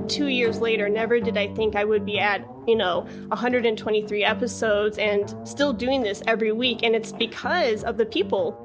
2 years later, never did I think I would be at, 123 episodes and still doing this every week. And it's because of the people.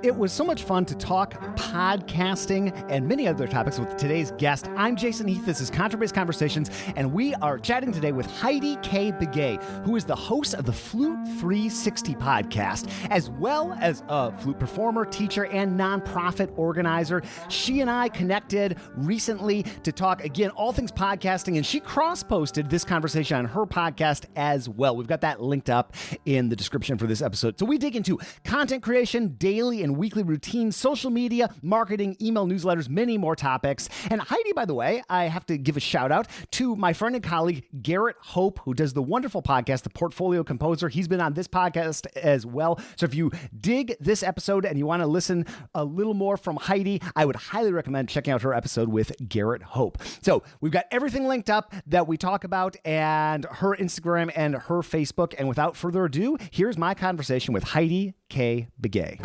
It was so much fun to talk podcasting and many other topics with today's guest. I'm Jason Heath. This is Contrabass Conversations, and we are chatting today with Heidi Kay Begay, who is the host of the Flute 360 podcast, as well as a flute performer, teacher, and nonprofit organizer. She and I connected recently to talk, again, all things podcasting, and she cross-posted this conversation on her podcast as well. We've got that linked up in the description for this episode. So we dig into content creation, daily and weekly routines, social media, marketing, email newsletters, many more topics. And Heidi, by the way, I have to give a shout out to my friend and colleague, Garrett Hope, who does the wonderful podcast, The Portfolio Composer. He's been on this podcast as well. So if you dig this episode and you want to listen a little more from Heidi, I would highly recommend checking out her episode with Garrett Hope. So we've got everything linked up that we talk about, and her Instagram and her Facebook. And without further ado, here's my conversation with Heidi Kay Begay.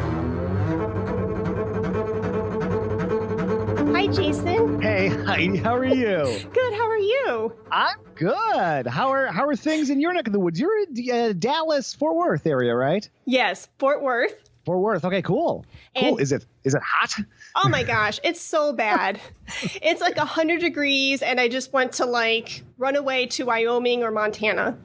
Hi, Jason. Hey, Heidi, how are you? Good. How are you? I'm good. How are things in your neck of the woods? You're in Dallas, Fort Worth area, right? Yes, Fort Worth. Fort Worth. Okay, cool. Cool. Is it hot? Oh my gosh, it's so bad. It's like 100 degrees, and I just want to run away to Wyoming or Montana.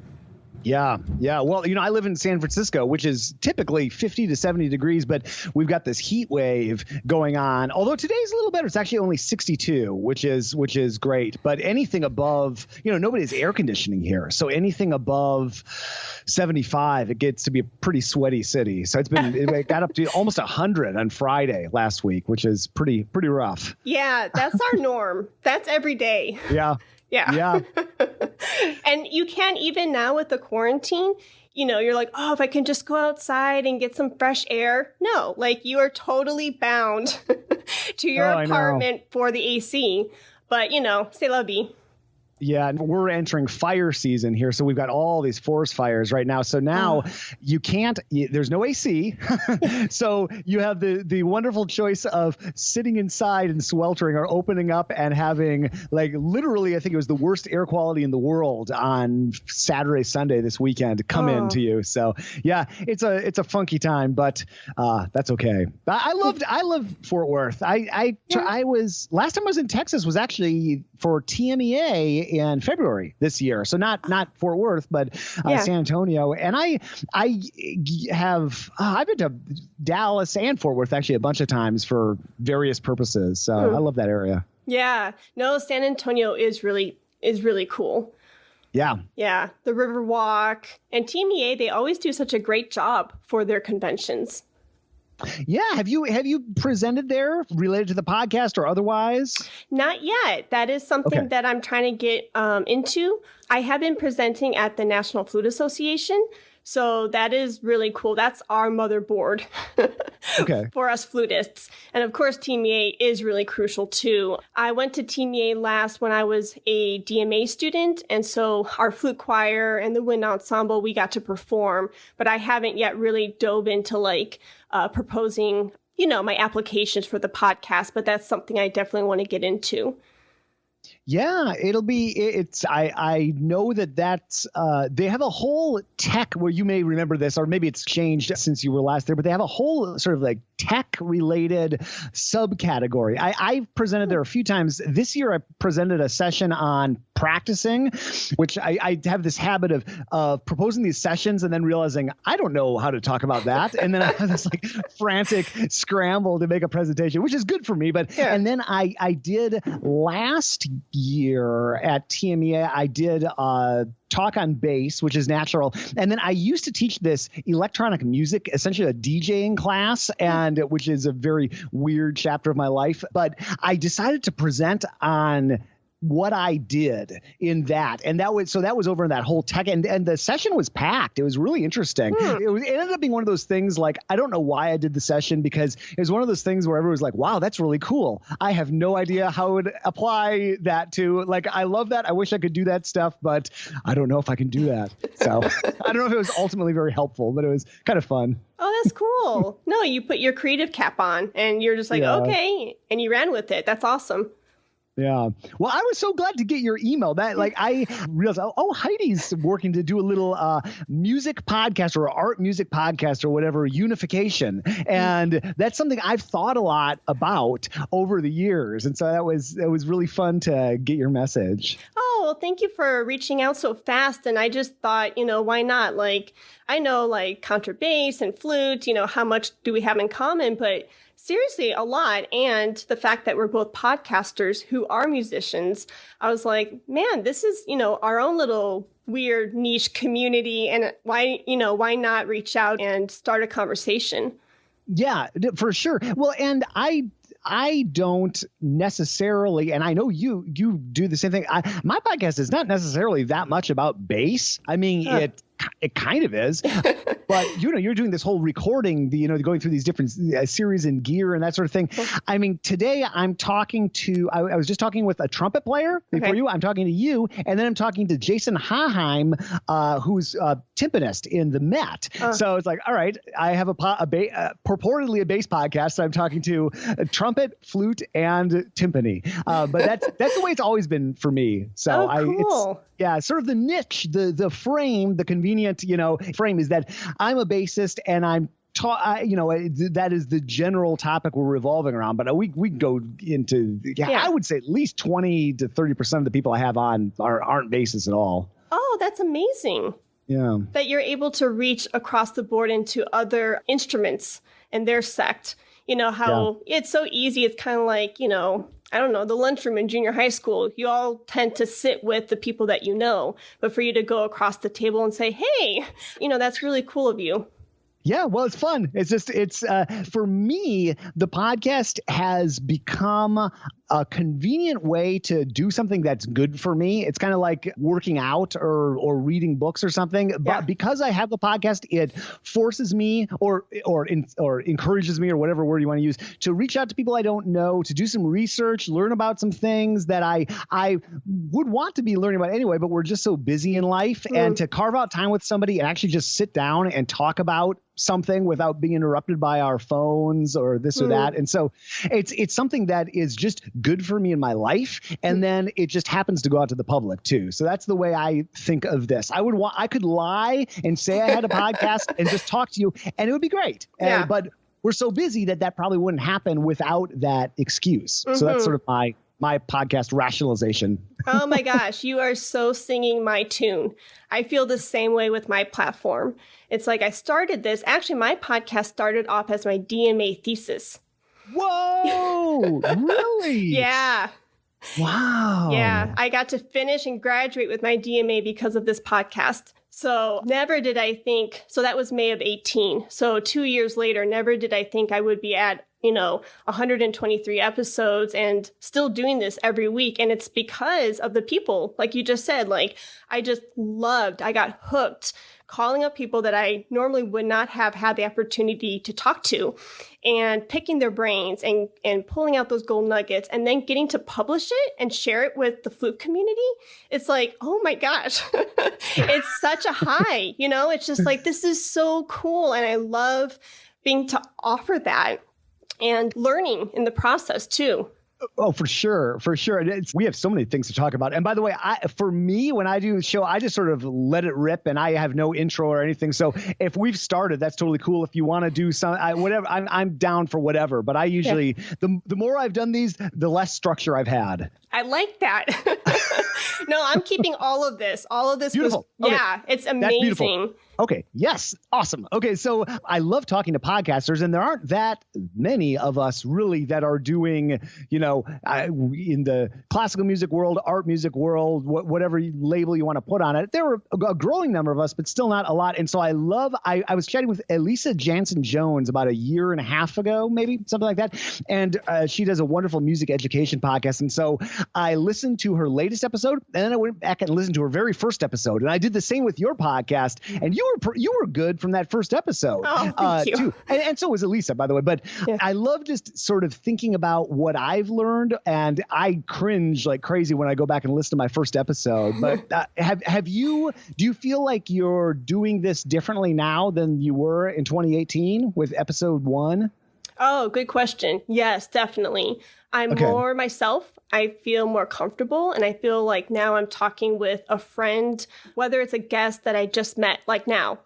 Yeah. Well, I live in San Francisco, which is typically 50 to 70 degrees, but we've got this heat wave going on. Although today's a little better. It's actually only 62, which is great. But anything above, nobody has air conditioning here. So anything above 75, it gets to be a pretty sweaty city. So it got up to almost 100 on Friday last week, which is pretty rough. Yeah, that's our norm. That's every day. Yeah. And you can't, even now with the quarantine, you're like, oh, if I can just go outside and get some fresh air. No, you are totally bound to your apartment for the AC. But, c'est la vie. Yeah, and we're entering fire season here. So we've got all these forest fires right now. So now there's no AC. So you have the wonderful choice of sitting inside and sweltering, or opening up and having literally, I think it was the worst air quality in the world on Saturday, Sunday this weekend come into you. So yeah, it's a funky time, but that's okay. I love Fort Worth. I was, last time I was in Texas was actually for TMEA in February this year. So not Fort Worth, but San Antonio. And I've been to Dallas and Fort Worth actually a bunch of times for various purposes. So I love that area. Yeah. No, San Antonio is really cool. Yeah. Yeah. The Riverwalk and TMEA, they always do such a great job for their conventions. Yeah. Have you presented there related to the podcast or otherwise? Not yet. That is something that I'm trying to get into. I have been presenting at the National Flute Association. So that is really cool. That's our motherboard for us flutists. And of course, TMEA is really crucial too. I went to TMEA last when I was a DMA student. And so our flute choir and the wind ensemble, we got to perform. But I haven't yet really dove into proposing, my applications for the podcast. But that's something I definitely want to get into. Yeah, I know that's, they have a whole tech, where you may remember this, or maybe it's changed since you were last there, but they have a whole sort of tech related subcategory. I've presented there a few times. This year, I presented a session on practicing, which I have this habit of proposing these sessions and then realizing I don't know how to talk about that. And then I have this frantic scramble to make a presentation, which is good for me. But and then I did last year at TMEA, I did talk on bass, which is natural. And then I used to teach this electronic music, essentially a DJing class, and which is a very weird chapter of my life. But I decided to present on what I did in that. And that was over in that whole tech, and the session was packed. It was really interesting. It ended up being one of those things, I don't know why I did the session, because it was one of those things where everyone was like, wow, that's really cool. I have no idea how I would apply that to, I love that. I wish I could do that stuff, but I don't know if I can do that. So I don't know if it was ultimately very helpful, but it was kind of fun. Oh, that's cool. No, you put your creative cap on and you're just okay. And you ran with it. That's awesome. Yeah. Well, I was so glad to get your email. That I realized, Heidi's working to do a little music podcast or art music podcast or whatever, unification. And that's something I've thought a lot about over the years. And so it was really fun to get your message. Oh, well, thank you for reaching out so fast. And I just thought, why not? I know contrabass and flute, how much do we have in common? But seriously, a lot. And the fact that we're both podcasters who are musicians, I was like, man, this is, our own little weird niche community. And why not reach out and start a conversation? Yeah, for sure. Well, and I don't necessarily, and I know you do the same thing. My podcast is not necessarily that much about bass. I mean, it kind of is, but you're doing this whole recording, going through these different series and gear and that sort of thing. I mean, today I'm talking to, I was just talking with a trumpet player before you. I'm talking to you, and then I'm talking to Jason Haheim, who's a timpanist in the Met. So it's like, all right, I have purportedly a bass podcast. So I'm talking to a trumpet, flute, and timpani. But that's the way it's always been for me. So cool. It's sort of the niche, the frame, the convenient, frame is that I'm a bassist and I'm that is the general topic we're revolving around. But we go into, I would say at least 20 to 30% of the people I have on aren't bassists at all. Oh, that's amazing. Yeah. That you're able to reach across the board into other instruments and their sect. It's so easy. It's kind of like, I don't know, the lunchroom in junior high school. You all tend to sit with the people that you know. But for you to go across the table and say, hey, that's really cool of you. Yeah, well, it's fun. It's just, for me, the podcast has become a convenient way to do something that's good for me. It's kind of like working out or reading books or something. But because I have the podcast, it forces me or encourages me, or whatever word you want to use, to reach out to people I don't know, to do some research, learn about some things that I would want to be learning about anyway, but we're just so busy in life. And to carve out time with somebody and actually just sit down and talk about something without being interrupted by our phones or this or that. And so it's something that is just good for me in my life. And then it just happens to go out to the public too. So that's the way I think of this. I could lie and say I had a podcast and just talk to you, and it would be great. Yeah. But we're so busy that probably wouldn't happen without that excuse. So that's sort of my podcast rationalization. Oh my gosh, you are so singing my tune. I feel the same way with my platform. It's like I started this. Actually, my podcast started off as my DMA thesis. Whoa, really? Yeah. Wow. Yeah, I got to finish and graduate with my DMA because of this podcast. So never did I think, so that was May of 18. So 2 years later, never did I think I would be at 123 episodes and still doing this every week. And it's because of the people, like you just said, I got hooked calling up people that I normally would not have had the opportunity to talk to, and picking their brains and pulling out those gold nuggets, and then getting to publish it and share it with the flute community. It's like, oh my gosh, it's such a high, it's just like, this is so cool. And I love being to offer that and learning in the process too. Oh, for sure. For sure. We have so many things to talk about. And by the way, for me, when I do a show, I just sort of let it rip and I have no intro or anything. So if we've started, that's totally cool. If you want to do whatever, I'm down for whatever. But I usually, the more I've done these, the less structure I've had. I like that. No, I'm keeping all of this. All of this. Beautiful. It's amazing. Okay. Yes. Awesome. Okay. So I love talking to podcasters, and there aren't that many of us really that are doing, in the classical music world, art music world, whatever label you want to put on it. There were a growing number of us, but still not a lot. And so I was chatting with Elisa Jansen-Jones about a year and a half ago, maybe something like that. And she does a wonderful music education podcast. And so I listened to her latest episode, and then I went back and listened to her very first episode. And I did the same with your podcast, and you were good from that first episode. Oh, thank you. Too. And so was Elisa, by the way. But I love just sort of thinking about what I've learned, and I cringe like crazy when I go back and listen to my first episode. But do you feel like you're doing this differently now than you were in 2018 with episode 1? Oh, good question. Yes, definitely. I'm more myself. I feel more comfortable, and I feel like now I'm talking with a friend, whether it's a guest that I just met, like now.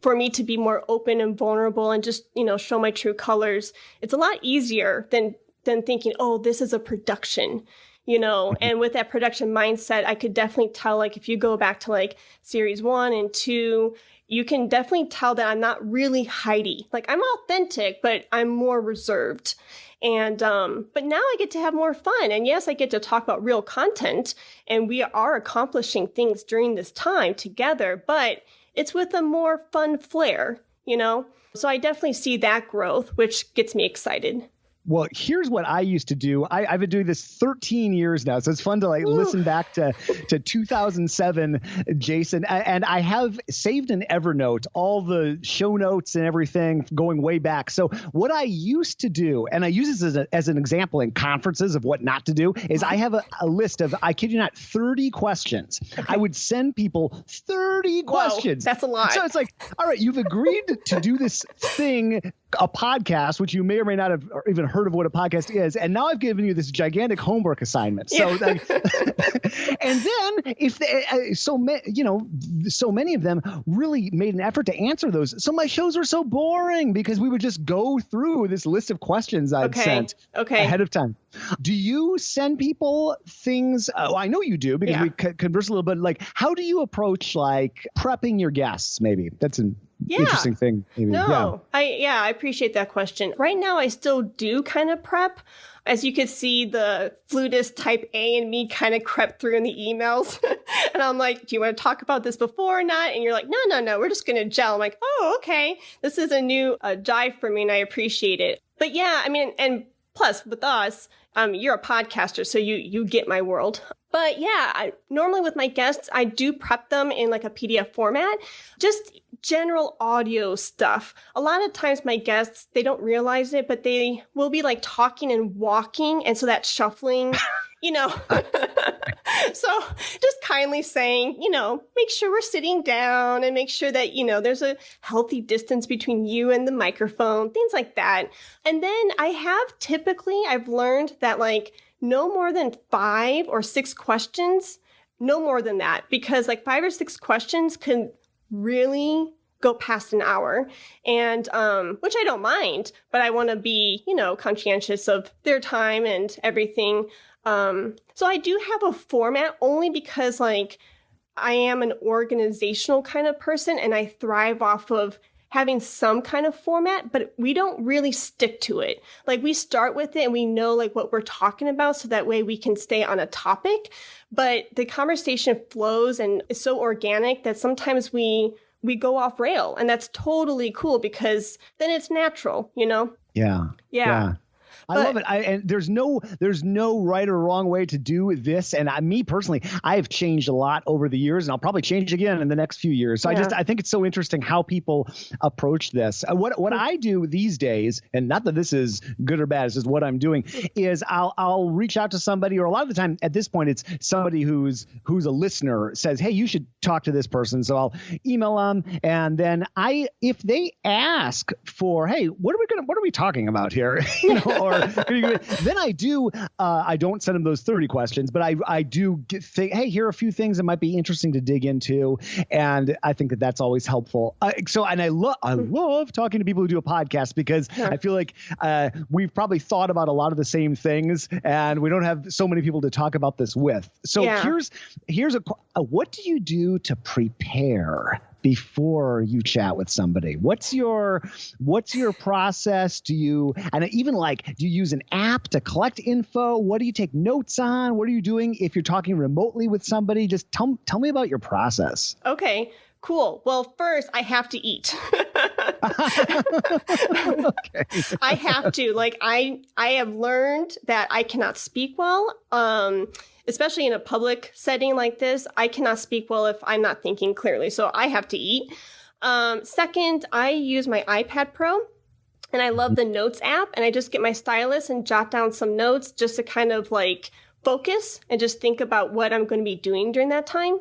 For me to be more open and vulnerable and just, show my true colors, it's a lot easier than thinking, oh, this is a production, and with that production mindset, I could definitely tell, like, if you go back to like series 1 and 2, you can definitely tell that I'm not really Heidi. Like, I'm authentic, but I'm more reserved. And, but now I get to have more fun. And yes, I get to talk about real content, and we are accomplishing things during this time together, but it's with a more fun flair, So I definitely see that growth, which gets me excited. Well, here's what I used to do. I've been doing this 13 years now, so it's fun to listen back to 2007, Jason. And I have saved in Evernote all the show notes and everything going way back. So what I used to do, and I use this as an example in conferences of what not to do, is I have a list of, I kid you not, 30 questions. Okay. I would send people 30 questions. That's a lot. So it's like, all right, you've agreed to do this thing, a podcast, which you may or may not have even heard of what a podcast is, and now I've given you this gigantic homework assignment. So, and then if they, so many of them really made an effort to answer those. So my shows were so boring because we would just go through this list of questions I'd sent ahead of time. Do you send people things? I know you do because we converse a little bit. Like, how do you approach like prepping your guests? Maybe that's an interesting thing. Maybe. No, I appreciate that question. Right now, I still do kind of prep. As you could see, the flutist type A and me kind of crept through in the emails. And I'm like, do you want to talk about this before or not? And you're like, no, we're just going to gel. I'm like, oh, okay. This is a new jive for me, and I appreciate it. But yeah, I mean, and plus with us, you're a podcaster, so you get my world. But yeah, normally with my guests, I do prep them in like a PDF format, just general audio stuff. A lot of times my guests, they don't realize it, but they will be like talking and walking. And so that shuffling, so just kindly saying, make sure we're sitting down and make sure that, there's a healthy distance between you and the microphone, things like that. And then I've learned that like no more than 5 or 6 questions, no more than that, because like 5 or 6 questions can really go past an hour, and which I don't mind, but I want to be, conscientious of their time and everything. So I do have a format only because like I am an organizational kind of person, and I thrive off of having some kind of format, but we don't really stick to it. Like we start with it and we know like what we're talking about, so that way we can stay on a topic, but the conversation flows and is so organic that sometimes we go off rail, and that's totally cool because then it's natural, Yeah. I love it. And there's no right or wrong way to do this. And me personally, I have changed a lot over the years, and I'll probably change again in the next few years. So I think it's so interesting how people approach this. What I do these days, and not that this is good or bad, it's just what I'm doing, is I'll reach out to somebody, or a lot of the time at this point, it's somebody who's a listener says, hey, you should talk to this person. So I'll email them. And then if they ask for, hey, what are we talking about here? Or then I don't send them those 30 questions, but I do think, hey, here are a few things that might be interesting to dig into. And I think that that's always helpful. I love talking to people who do a podcast, because I feel like we've probably thought about a lot of the same things, and we don't have so many people to talk about this with. So here's what do you do to prepare before you chat with somebody? What's your process? Do you use an app to collect info? What do you take notes on? What are you doing if you're talking remotely with somebody? Just tell me about your process. Okay, cool. Well, first I have to eat. Okay. I have to. Like I have learned that I cannot speak well. Especially in a public setting like this, I cannot speak well if I'm not thinking clearly. So I have to eat. Second, I use my iPad Pro, and I love the Notes app. And I just get my stylus and jot down some notes just to kind of like focus and just think about what I'm going to be doing during that time.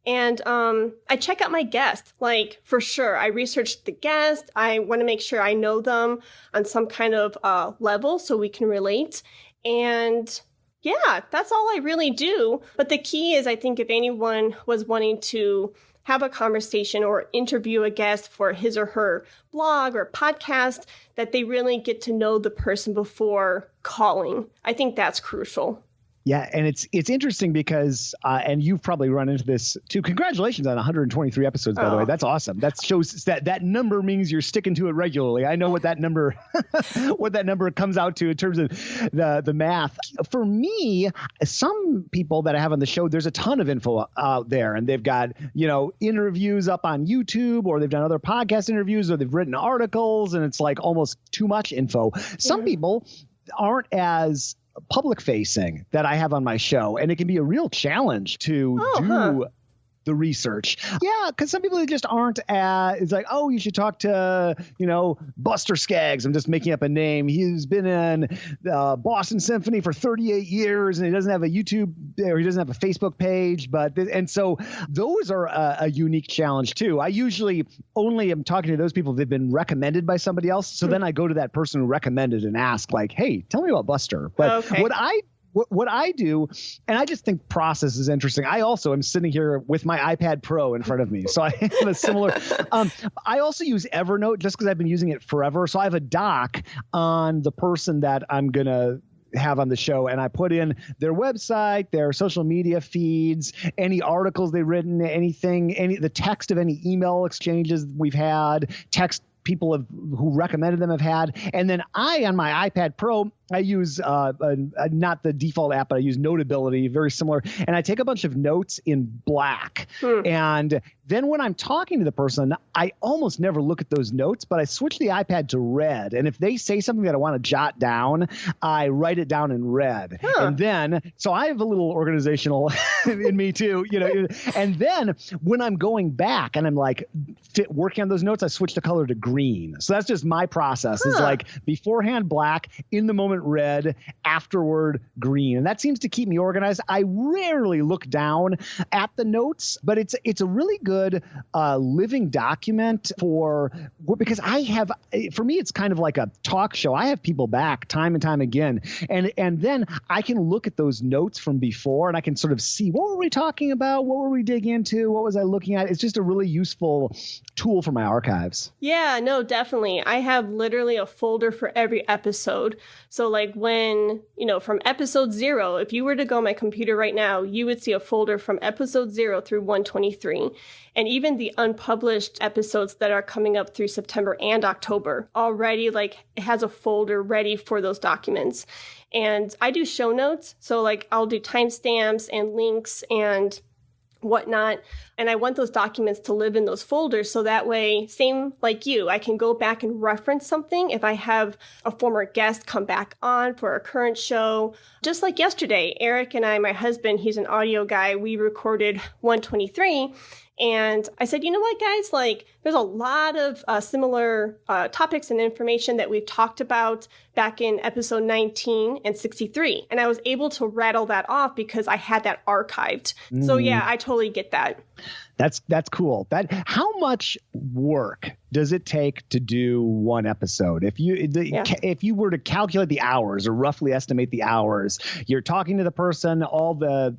And I check out my guest, like for sure. I research the guest. I want to make sure I know them on some kind of level so we can relate. And yeah, that's all I really do. But the key is, I think if anyone was wanting to have a conversation or interview a guest for his or her blog or podcast, that they really get to know the person before calling. I think that's crucial. Yeah, and it's interesting because, and you've probably run into this too. Congratulations on 123 episodes, by the way. That's awesome. That shows that number means you're sticking to it regularly. I know what that number, what that number comes out to in terms of the math. For me, some people that I have on the show, there's a ton of info out there, and they've got interviews up on YouTube, or they've done other podcast interviews, or they've written articles, and it's like almost too much info. Some people aren't as public facing that I have on my show, and it can be a real challenge to do the research. Yeah, because some people just aren't it's like, oh, you should talk to Buster Skaggs. I'm just making up a name. He's been in Boston Symphony for 38 years, and he doesn't have a YouTube, or he doesn't have a Facebook page. And so those are a unique challenge too. I usually only am talking to those people that have been recommended by somebody else. So then I go to that person who recommended and ask, like, hey, tell me about Buster. But what I do, and I just think process is interesting. I also am sitting here with my iPad Pro in front of me. So I have a similar, I also use Evernote just because I've been using it forever. So I have a doc on the person that I'm going to have on the show, and I put in their website, their social media feeds, any articles they've written, the text of any email exchanges we've had, text people who recommended them have had. And then on my iPad Pro, I use not the default app, but I use Notability, very similar. And I take a bunch of notes in black. And then when I'm talking to the person, I almost never look at those notes, but I switch the iPad to red. And if they say something that I want to jot down, I write it down in red. And then, so I have a little organizational in me too, and then when I'm going back and I'm like working on those notes, I switch the color to green. So that's just my process. Is like beforehand black, in the moment red, afterward green. And that seems to keep me organized. I rarely look down at the notes, but it's a really good living document because for me, it's kind of like a talk show. I have people back time and time again. And then I can look at those notes from before, and I can sort of see, what were we talking about? What were we digging into? What was I looking at? It's just a really useful tool for my archives. Yeah, no, definitely. I have literally a folder for every episode. So like when, from episode 0, if you were to go on my computer right now, you would see a folder from episode 0 through 123. And even the unpublished episodes that are coming up through September and October already, like, it has a folder ready for those documents. And I do show notes. So like I'll do timestamps and links and whatnot. And I want those documents to live in those folders. So that way, same like you, I can go back and reference something if I have a former guest come back on for a current show. Just like yesterday, Eric and I, my husband, he's an audio guy, we recorded 123. And I said, you know what, guys, like there's a lot of similar topics and information that we've talked about back in episode 19 and 63. And I was able to rattle that off because I had that archived. So yeah, I totally get that. That's cool. How much work does it take to do one episode? If you were to calculate the hours or roughly estimate the hours, you're talking to the person, all the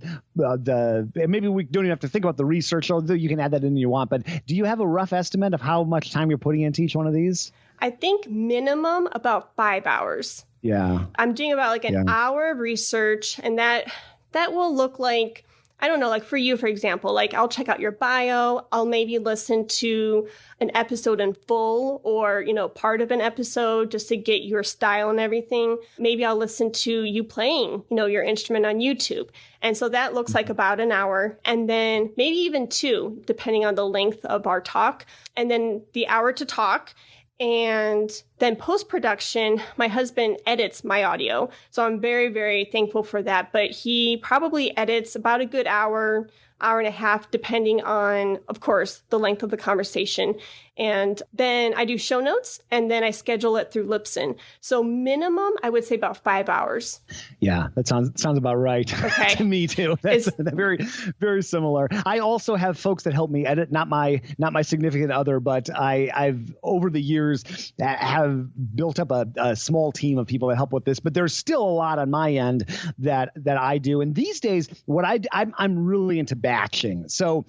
maybe we don't even have to think about the research, although you can add that in if you want. But do you have a rough estimate of how much time you're putting into each one of these? I think minimum about 5 hours. Yeah. I'm doing about like an hour of research, and that will look like, I don't know, like for you, for example, like I'll check out your bio. I'll maybe listen to an episode in full or, part of an episode just to get your style and everything. Maybe I'll listen to you playing, your instrument on YouTube. And so that looks like about an hour, and then maybe even 2, depending on the length of our talk. And then the hour to talk. And then post-production, my husband edits my audio. So I'm very, very thankful for that. But he probably edits about a good hour and a half, depending on, of course, the length of the conversation. And then I do show notes, and then I schedule it through Libsyn. So minimum, I would say about 5 hours. Yeah, that sounds about right. Okay. To me too. That's very, very similar. I also have folks that help me edit, not my significant other, but I've over the years have built up a small team of people that help with this. But there's still a lot on my end that I do. And these days, what I'm really into batching. So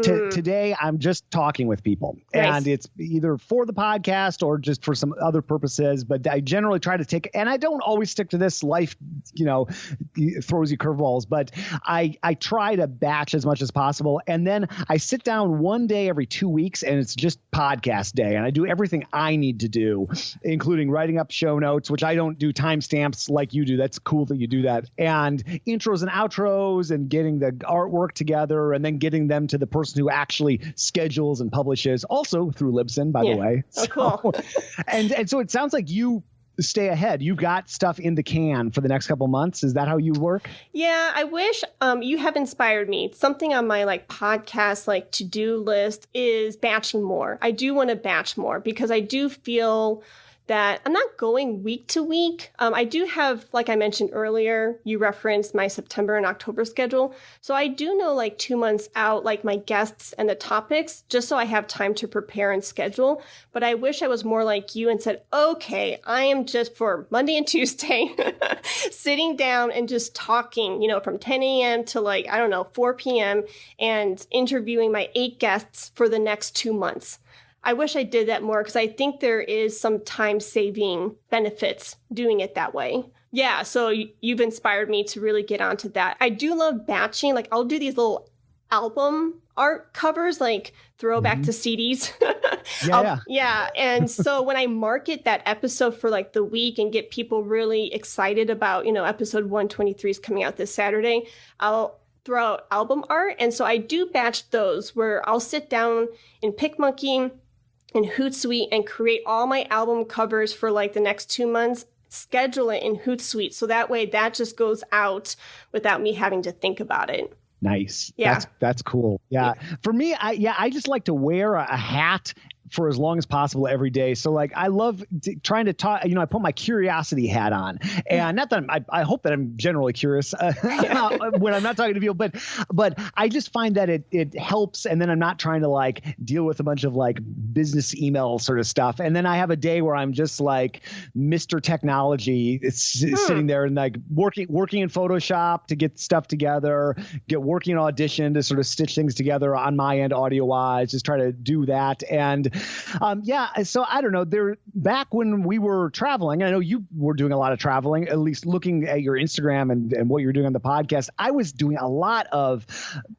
today I'm just talking with people, and it's either for the podcast or just for some other purposes. But I generally try to take, and I don't always stick to this. Life, throws you curveballs, but I try to batch as much as possible. And then I sit down one day every 2 weeks, and it's just podcast day. And I do everything I need to do, including writing up show notes, which I don't do timestamps like you do. That's cool that you do that. And intros and outros, and getting the artwork together, and then getting them to the person who actually schedules and publishes, also through Libsyn, by the way. Oh, cool. And so it sounds like you stay ahead. You've got stuff in the can for the next couple months. Is that how you work? Yeah, I wish you have inspired me. Something on my podcast to-do list is batching more. I do want to batch more because I do feel that I'm not going week to week. I do have, like I mentioned earlier, you referenced my September and October schedule. So I do know 2 months out, my guests and the topics, just so I have time to prepare and schedule. But I wish I was more like you and said, okay, I am just for Monday and Tuesday sitting down and just talking, from 10 a.m. to 4 p.m. and interviewing my 8 guests for the next 2 months. I wish I did that more because I think there is some time-saving benefits doing it that way. Yeah, so you've inspired me to really get onto that. I do love batching. I'll do these little album art covers, throwback to CDs. Yeah. And so when I market that episode for the week and get people really excited about, episode 123 is coming out this Saturday, I'll throw out album art. And so I do batch those where I'll sit down in PicMonkey in Hootsuite and create all my album covers for the next 2 months, schedule it in Hootsuite. So that way that just goes out without me having to think about it. Nice. Yeah. That's cool. Yeah. For me, I just like to wear a hat for as long as possible every day. So I love trying to talk, I put my curiosity hat on, and not that I hope that I'm generally curious when I'm not talking to people, but I just find that it helps. And then I'm not trying to deal with a bunch of business email sort of stuff. And then I have a day where I'm just Mr. Technology. It's sitting there and working in Photoshop to get stuff together, working in Audition to sort of stitch things together on my end audio wise, just try to do that. And so I don't know, back when we were traveling, I know you were doing a lot of traveling, at least looking at your Instagram and what you're doing on the podcast. I was doing a lot of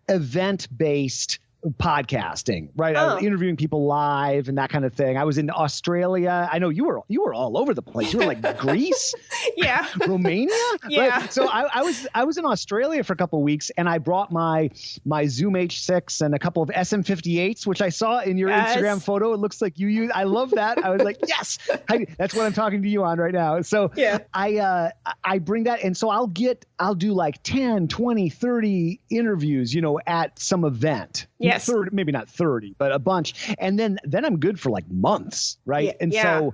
event-based podcasting, right? I was interviewing people live and that kind of thing. I was in Australia. I know you were all over the place. You were Greece, yeah, Romania, yeah. Right? So I was in Australia for a couple of weeks, and I brought my Zoom H6 and a couple of SM58s, which I saw in your Instagram photo. It looks like you use. I love that. I was like, yes, that's what I'm talking to you on right now. So yeah, I bring that, and so I'll do 10, 20, 30 interviews, at some event. Yes. 30, maybe not 30, but a bunch. And then I'm good for months. Right. Yeah, and so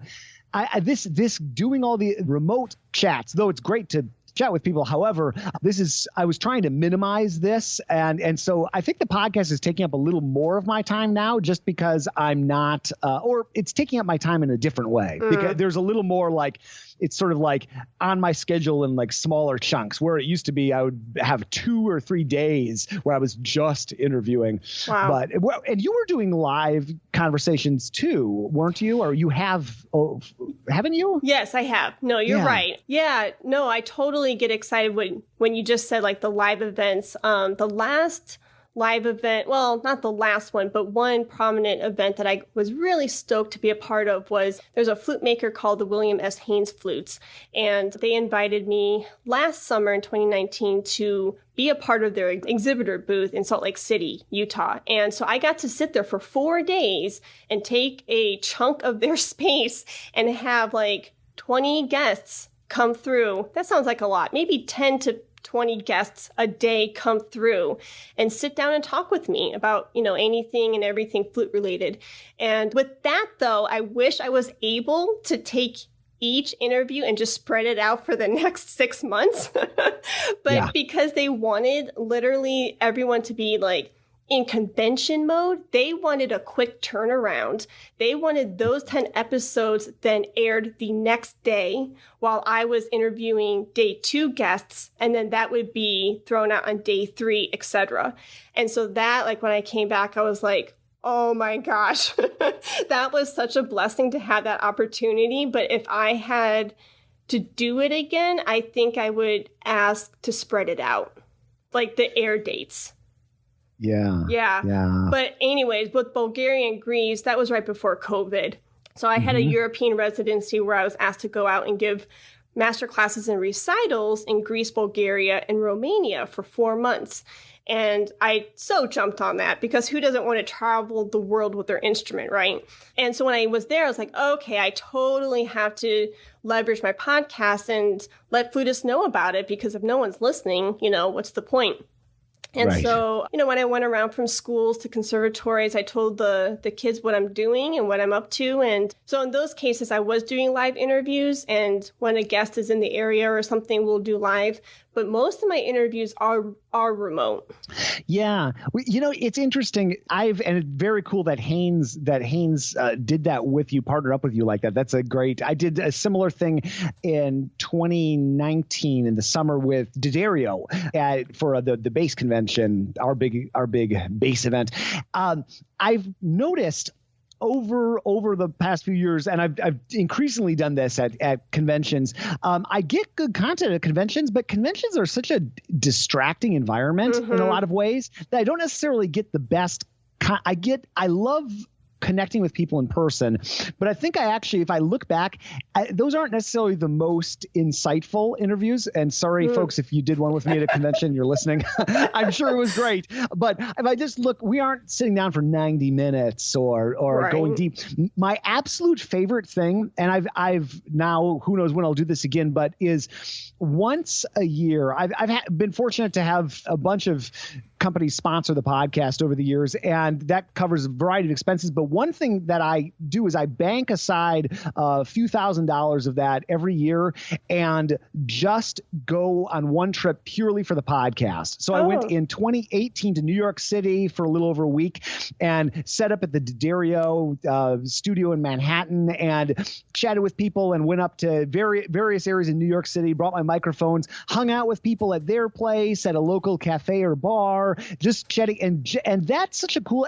this doing all the remote chats, though it's great to chat with people. However, I was trying to minimize this. And so I think the podcast is taking up a little more of my time now, just because I'm not, or it's taking up my time in a different way, because there's a little more it's sort of on my schedule in smaller chunks, where it used to be I would have 2 or 3 days where I was just interviewing. Wow. And you were doing live conversations too, weren't you? Or you haven't you? Yes, I have. No, you're right. Yeah, no, I totally get excited when you just said the live events. The last live event, well, not the last one, but one prominent event that I was really stoked to be a part of was there's a flute maker called the William S. Haynes Flutes. And they invited me last summer in 2019 to be a part of their exhibitor booth in Salt Lake City, Utah. And so I got to sit there for 4 days and take a chunk of their space and have like 20 guests come through. That sounds like a lot. Maybe 10 to 20 guests a day come through and sit down and talk with me about, anything and everything flute related. And with that, though, I wish I was able to take each interview and just spread it out for the next 6 months. But because they wanted literally everyone to be like in convention mode, they wanted a quick turnaround. They wanted those 10 episodes then aired the next day while I was interviewing day 2 guests, and then that would be thrown out on day 3, etc. And so that, like, when I came back, I was like, oh my gosh, that was such a blessing to have that opportunity. But if I had to do it again, I think I would ask to spread it out, like the air dates. Yeah. But anyways, with Bulgaria and Greece, that was right before COVID. So I had a European residency where I was asked to go out and give master classes and recitals in Greece, Bulgaria, and Romania for 4 months. And I so jumped on that because who doesn't want to travel the world with their instrument, right? And so when I was there, I was like, okay, I totally have to leverage my podcast and let flutists know about it, because if no one's listening, what's the point? And so, when I went around from schools to conservatories, I told the kids what I'm doing and what I'm up to. And so in those cases, I was doing live interviews. And when a guest is in the area or something, we'll do live. But most of my interviews are remote. Yeah. It's interesting. And it's very cool that Haynes did that with you, partnered up with you like that. That's I did a similar thing in 2019 in the summer with D'Addario for the bass convention, our big bass event. I've noticed over the past few years, and I've increasingly done this at conventions. I get good content at conventions, but conventions are such a distracting environment in a lot of ways that I don't necessarily get the best. I love connecting with people in person, but I think if I look back, those aren't necessarily the most insightful interviews. And sorry, folks, if you did one with me at a convention, you're listening. I'm sure it was great. But if I just look, we aren't sitting down for 90 minutes or going deep. My absolute favorite thing, and I've now, who knows when I'll do this again, but is once a year, I've been fortunate to have a bunch of companies sponsor the podcast over the years, and that covers a variety of expenses. But one thing that I do is I bank aside a few $1,000s of that every year and just go on one trip purely for the podcast. So I went in 2018 to New York City for a little over a week and set up at the D'Addario studio in Manhattan and chatted with people and went up to various areas in New York City, brought my microphones, hung out with people at their place, at a local cafe or bar, just chatting. And that's such a cool,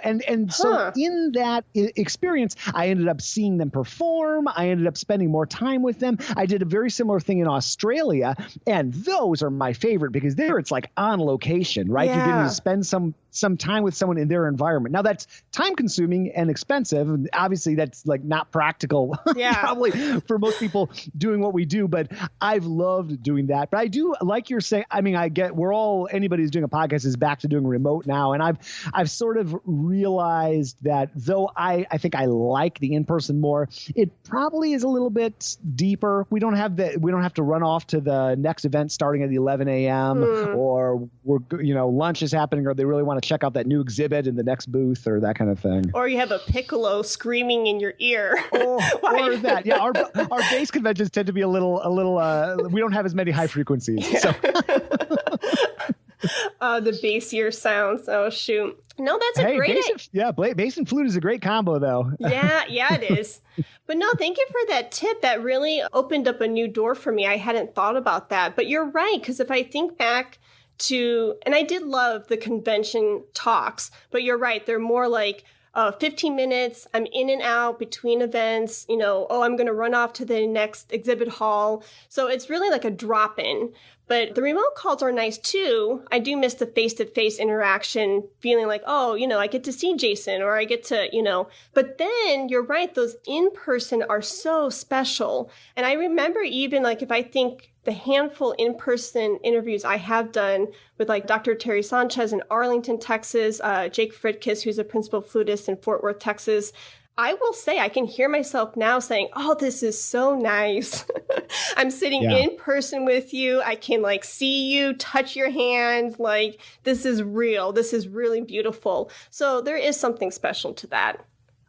so in that experience, I ended up seeing them perform. I ended up spending more time with them. I did a very similar thing in Australia, and those are my favorite because there it's like on location, right? You're getting to spend some time with someone in their environment. Now that's time consuming and expensive. And obviously that's like not practical probably for most people doing what we do, but I've loved doing that. But I do, like you're saying, I mean, anybody who's doing a podcast is back to doing remote now. And I've sort of realized that though I think I like the in-person more, it probably is a little bit deeper. We don't have to run off to the next event starting at 11 a.m. or lunch is happening, or they really want to check out that new exhibit in the next booth or that kind of thing. Or you have a piccolo screaming in your ear. Or that. Yeah, our bass conventions tend to be a little we don't have as many high frequencies. Yeah. So. The bassier sounds. Oh, shoot. No, that's a great idea. Bass and flute is a great combo, though. Yeah, it is. But no, thank you for that tip. That really opened up a new door for me. I hadn't thought about that. But you're right, because if I think back and I did love the convention talks, but you're right, they're more like 15 minutes, I'm in and out between events, I'm going to run off to the next exhibit hall. So it's really like a drop-in. But the remote calls are nice too. I do miss the face-to-face interaction, feeling like, oh, I get to see Jason, or I get to, but then you're right. Those in-person are so special. And I remember even like, if I think the handful in-person interviews I have done with like Dr. Terry Sanchez in Arlington, Texas, Jake Fritkiss, who's a principal flutist in Fort Worth, Texas, I will say I can hear myself now saying, oh, this is so nice. I'm sitting in person with you. I can like see you, touch your hands. Like, this is real. This is really beautiful. So there is something special to that.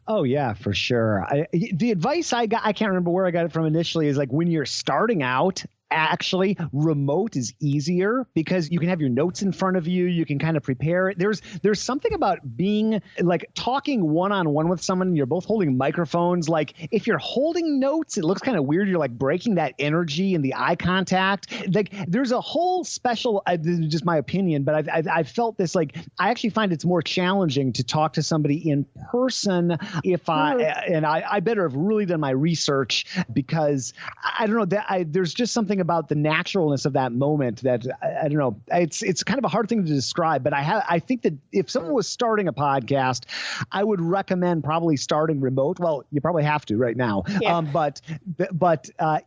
Oh, yeah, for sure. The advice I got, I can't remember where I got it from initially, is like when you're starting out, actually remote is easier because you can have your notes in front of you. You can kind of prepare it. There's something about being like talking one-on-one with someone and you're both holding microphones. Like if you're holding notes, it looks kind of weird. You're like breaking that energy and the eye contact. Like there's a whole special, this is just my opinion, but I've felt this, like, I actually find it's more challenging to talk to somebody in person if I better have really done my research, because I don't know that there's just something about the naturalness of that moment that I don't know. It's kind of a hard thing to describe, but I think that if someone was starting a podcast, I would recommend probably starting remote. Well, you probably have to right now. Yeah. But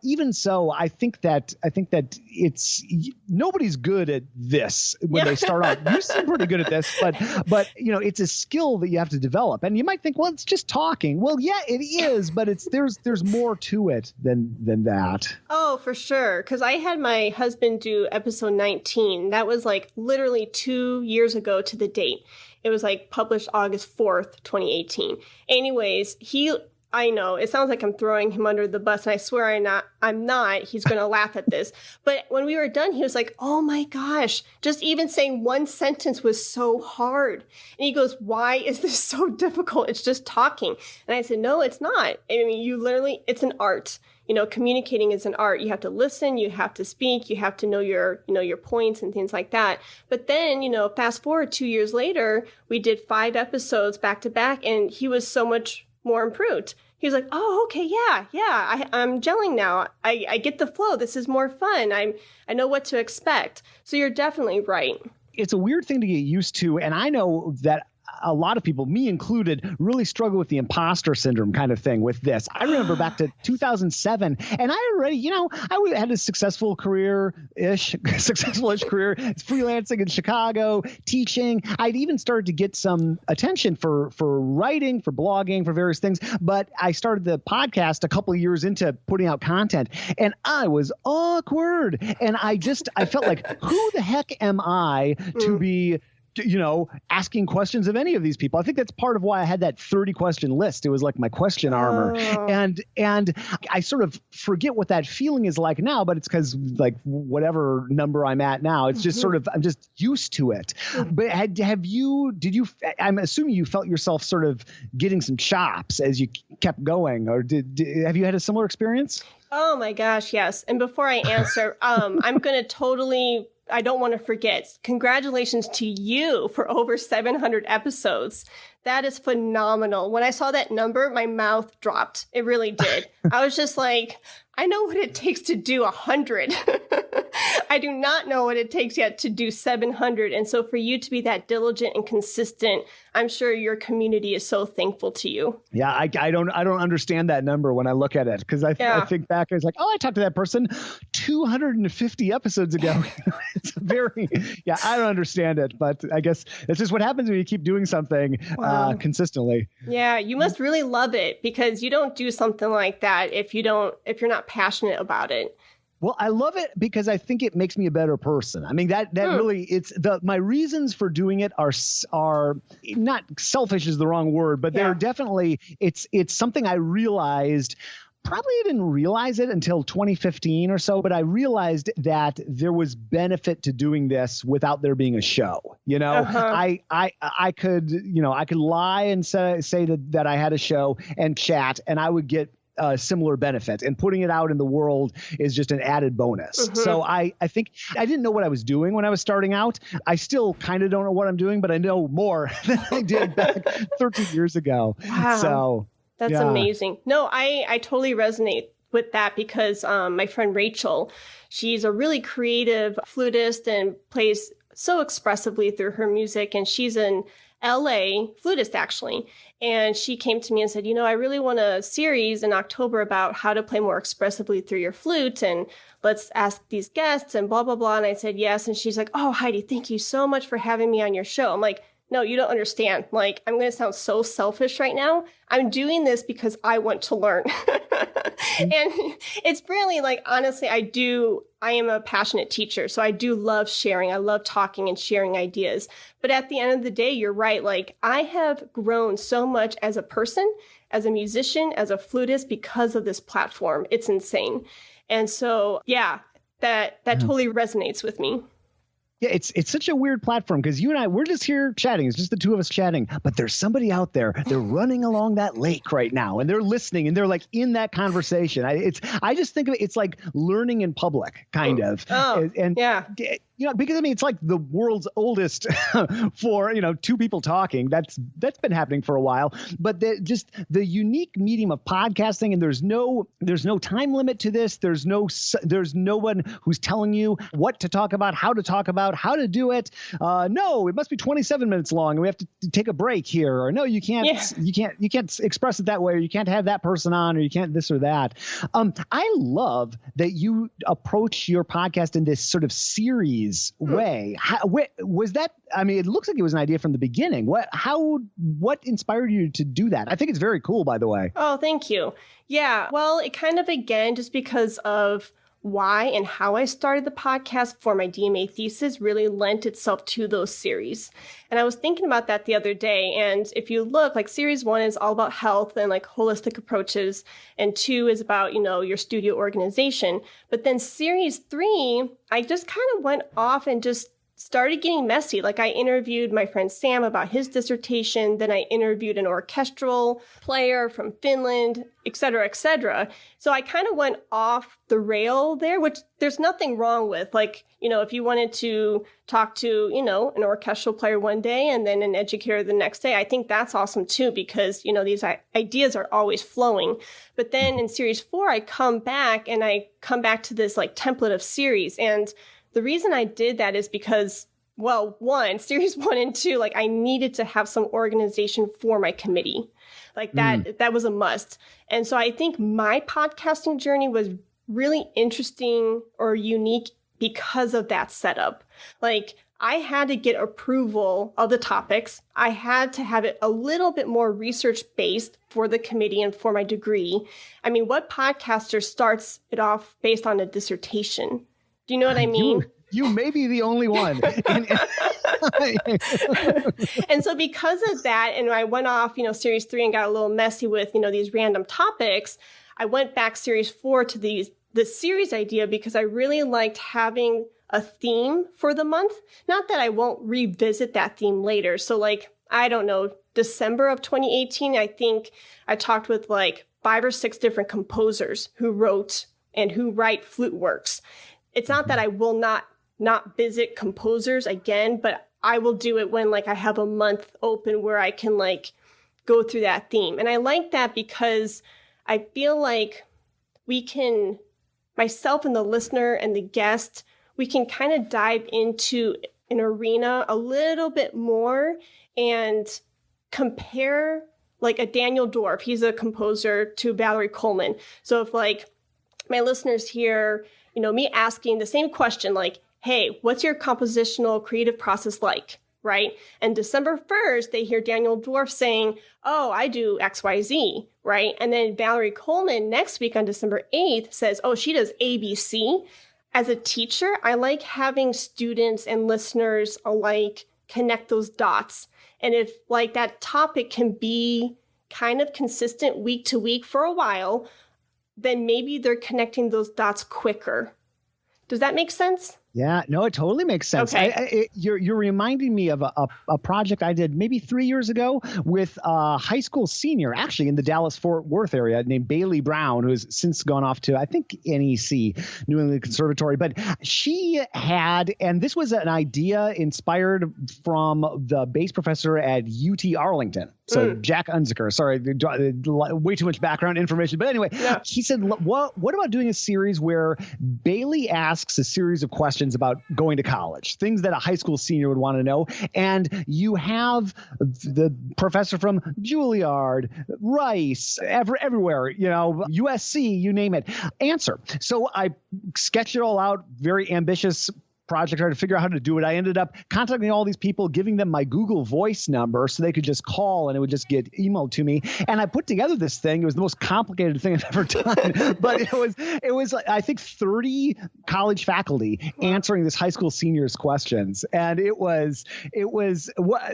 even so, I think that it's nobody's good at this when they start out. You seem pretty good at this, but it's a skill that you have to develop. And you might think, well, it's just talking. Well, yeah, it is, but there's more to it than that. Oh, for sure. Because I had my husband do episode 19. That was like literally 2 years ago to the date. It was like published August 4th, 2018. Anyways, I know it sounds like I'm throwing him under the bus, and I swear I'm not. He's going to laugh at this. But when we were done, he was like, oh my gosh, just even saying one sentence was so hard. And he goes, why is this so difficult? It's just talking. And I said, no, it's not. I mean, it's an art. Communicating is an art. You have to listen, you have to speak, you have to know your points and things like that. But then, fast forward 2 years later, we did 5 episodes back to back, and he was so much more improved. He was like, oh, okay, yeah, I'm gelling now. I get the flow. This is more fun. I know what to expect. So you're definitely right. It's a weird thing to get used to. And I know that a lot of people, me included, really struggle with the imposter syndrome kind of thing with this. I remember back to 2007, and I already, I had a successful-ish career, freelancing in Chicago, teaching. I'd even started to get some attention for writing, for blogging, for various things. But I started the podcast a couple of years into putting out content, and I was awkward. And I felt like, who the heck am I to be asking questions of any of these people? I think that's part of why I had that 30 question list. It was like my question armor. And I sort of forget what that feeling is like now, but it's because like whatever number I'm at now, it's just sort of, I'm just used to it. But I'm assuming you felt yourself sort of getting some chops as you kept going, or have you had a similar experience? Oh my gosh, yes. And before I answer, I'm going to I don't want to forget. Congratulations to you for over 700 episodes. That is phenomenal. When I saw that number, my mouth dropped. It really did. I was just like, I know what it takes to do 100. I do not know what it takes yet to do 700. And so for you to be that diligent and consistent, I'm sure your community is so thankful to you. Yeah, I don't understand that number when I look at it, because I think back, I was like, oh, I talked to that person 250 episodes ago. It's I don't understand it, but I guess it's just what happens when you keep doing something consistently. Yeah, you must really love it, because you don't do something like that if you're not passionate about it. Well, I love it because I think it makes me a better person. I mean, that really, my reasons for doing it are not selfish is the wrong word, but they're definitely, it's something I realized. Probably I didn't realize it until 2015 or so, but I realized that there was benefit to doing this without there being a show. I could lie and say that I had a show and chat, and I would get similar benefit, and putting it out in the world is just an added bonus. So I think I didn't know what I was doing when I was starting out. I still kind of don't know what I'm doing, but I know more than I did back 13 years ago. Wow. So that's amazing. No, I totally resonate with that because my friend Rachel, she's a really creative flutist and plays so expressively through her music. And she's an LA flutist, actually. And she came to me and said, I really want a series in October about how to play more expressively through your flute. And let's ask these guests and blah, blah, blah. And I said, yes. And she's like, oh, Heidi, thank you so much for having me on your show. I'm like, no, you don't understand. Like, I'm going to sound so selfish right now. I'm doing this because I want to learn. And it's really like, honestly, I am a passionate teacher. So I do love sharing. I love talking and sharing ideas. But at the end of the day, you're right. Like, I have grown so much as a person, as a musician, as a flutist because of this platform. It's insane. And so, yeah, that totally resonates with me. Yeah, it's such a weird platform because you and I, we're just here chatting. It's just the two of us chatting. But there's somebody out there. They're running along that lake right now, and they're listening, and they're like in that conversation. I just think of it. It's like learning in public, kind of. Oh, and yeah. Because I mean, it's like the world's oldest for two people talking. That's been happening for a while. But just the unique medium of podcasting, and there's no time limit to this. There's no one who's telling you what to talk about, how to talk about, how to do it. No, it must be 27 minutes long, and we have to take a break here. Or no, you can't. Yeah. You can't express it that way, or you can't have that person on, or you can't this or that. I love that you approach your podcast in this sort of series way. Was that? I mean, it looks like it was an idea from the beginning. What inspired you to do that? I think it's very cool, by the way. Oh, thank you. Yeah. Well, it kind of, again, just because of why and how I started the podcast for my DMA thesis really lent itself to those series. And I was thinking about that the other day. And if you look, like series 1 is all about health and like holistic approaches. And 2 is about, your studio organization. But then series 3, I just kind of went off and just started getting messy. Like I interviewed my friend Sam about his dissertation. Then I interviewed an orchestral player from Finland, et cetera, et cetera. So I kind of went off the rail there, which there's nothing wrong with. Like, if you wanted to talk to, an orchestral player one day and then an educator the next day, I think that's awesome too, because, these ideas are always flowing. But then in series 4, I come back to this like template of series. And the reason I did that is because, well, series 1 and 2, like I needed to have some organization for my committee. Like that was a must. And so I think my podcasting journey was really interesting or unique because of that setup. Like I had to get approval of the topics. I had to have it a little bit more research-based for the committee and for my degree. I mean, what podcaster starts it off based on a dissertation? Do you know what I mean? You may be the only one. And so because of that, and I went off, series 3 and got a little messy with, these random topics, I went back series 4 to the series idea because I really liked having a theme for the month. Not that I won't revisit that theme later. So like, I don't know, December of 2018, I think I talked with like 5 or 6 different composers who wrote and who write flute works. It's not that I will not visit composers again, but I will do it when like I have a month open where I can like go through that theme. And I like that because I feel like we can, myself and the listener and the guest, we can kind of dive into an arena a little bit more and compare like a Daniel Dorff, he's a composer, to Valerie Coleman. So if like my listeners hear, me asking the same question, like, hey, what's your compositional creative process like, right? And December 1st, they hear Daniel Dorff saying, oh, I do X, Y, Z, right? And then Valerie Coleman next week on December 8th says, oh, she does A, B, C. As a teacher, I like having students and listeners alike connect those dots. And if like that topic can be kind of consistent week to week for a while, then maybe they're connecting those dots quicker. Does that make sense? Yeah, no, it totally makes sense. Okay. You're reminding me of a project I did maybe 3 years ago with a high school senior, actually in the Dallas-Fort Worth area, named Bailey Brown, who has since gone off to, I think, NEC, New England Conservatory. But she had, and this was an idea inspired from the bass professor at UT Arlington. So Jack Unziker, sorry, way too much background information. But anyway, he said, what about doing a series where Bailey asks a series of questions about going to college, things that a high school senior would want to know. And you have the professor from Juilliard, Rice, everywhere, USC, you name it, answer. So I sketched it all out, very ambitious project, trying to figure out how to do it. I ended up contacting all these people, giving them my Google Voice number so they could just call and it would just get emailed to me. And I put together this thing. It was the most complicated thing I've ever done, but it was I think 30 college faculty answering this high school seniors questions. And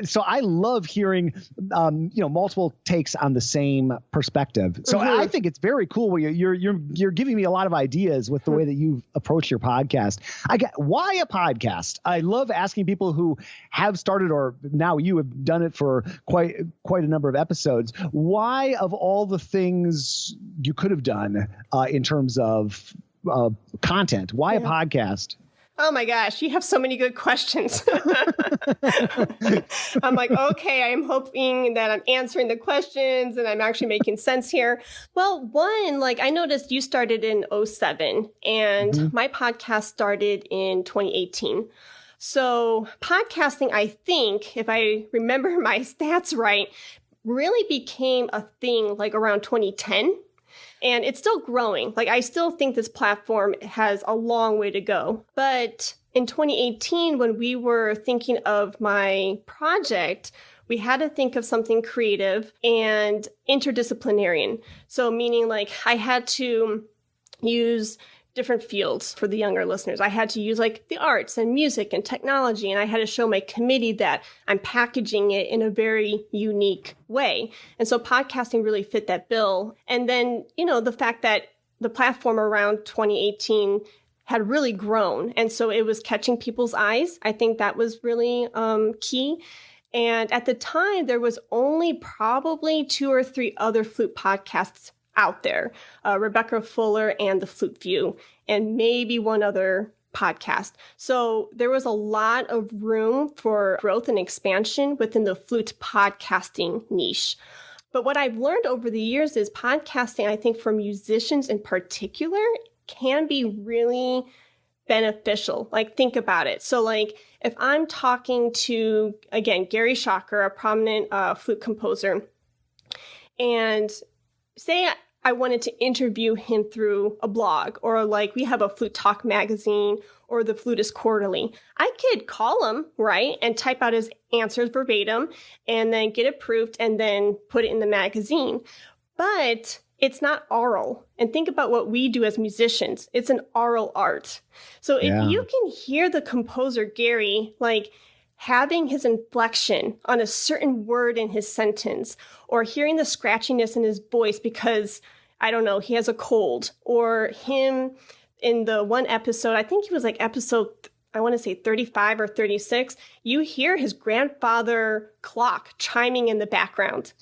so I love hearing, multiple takes on the same perspective. So I think it's very cool where you're giving me a lot of ideas with the way that you approach your podcast. Why a podcast? I love asking people who have started, or now you have done it for quite a number of episodes. Why, of all the things you could have done in terms of content, why a podcast? Oh my gosh, you have so many good questions. I'm like, okay, I'm hoping that I'm answering the questions and I'm actually making sense here. Well, one, I noticed you started in 2007 and my podcast started in 2018. So podcasting, I think, if I remember my stats right, really became a thing around 2010. And it's still growing. I still think this platform has a long way to go. But in 2018, when we were thinking of my project, we had to think of something creative and interdisciplinary. So meaning I had to use different fields for the younger listeners. I had to use the arts and music and technology. And I had to show my committee that I'm packaging it in a very unique way. And so podcasting really fit that bill. And then, the fact that the platform around 2018 had really grown. And so it was catching people's eyes. I think that was really key. And at the time, there was only probably 2 or 3 other flute podcasts out there, Rebecca Fuller and the Flute View, and maybe one other podcast. So there was a lot of room for growth and expansion within the flute podcasting niche. But what I've learned over the years is podcasting, I think for musicians in particular, can be really beneficial. Think about it. So if I'm talking to, again, Gary Shocker, a prominent flute composer, and say I wanted to interview him through a blog, or we have a Flute Talk magazine or the Flutist Quarterly. I could call him, right, and type out his answers verbatim and then get approved and then put it in the magazine. But it's not oral. And think about what we do as musicians. It's an oral art. So if you can hear the composer, Gary, having his inflection on a certain word in his sentence, or hearing the scratchiness in his voice because, I don't know, he has a cold, or him in the one episode, I think he was episode, I want to say 35 or 36, you hear his grandfather clock chiming in the background.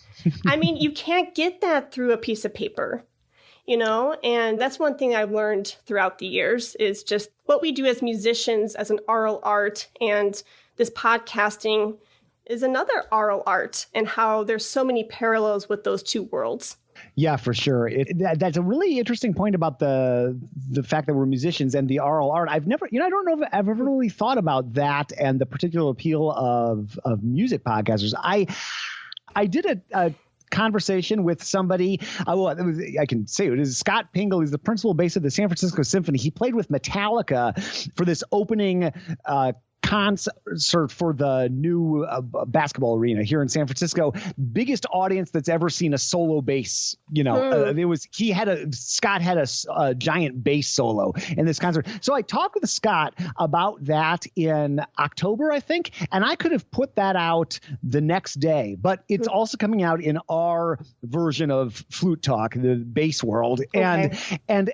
I mean, you can't get that through a piece of paper, and that's one thing I've learned throughout the years is just what we do as musicians as an oral art, and this podcasting is another oral art, and how there's so many parallels with those two worlds. Yeah, for sure. That's a really interesting point about the fact that we're musicians and the oral art. I've never, I don't know if I've ever really thought about that and the particular appeal of music podcasters. I did a conversation with somebody. I can say it is Scott Pingle. He's the principal bass of the San Francisco Symphony. He played with Metallica for this opening concert for the new basketball arena here in San Francisco. Biggest audience that's ever seen a solo bass. Scott had a giant bass solo in this concert. So I talked with Scott about that in October, I think, and I could have put that out the next day, but it's also coming out in our version of Flute Talk, the bass world, and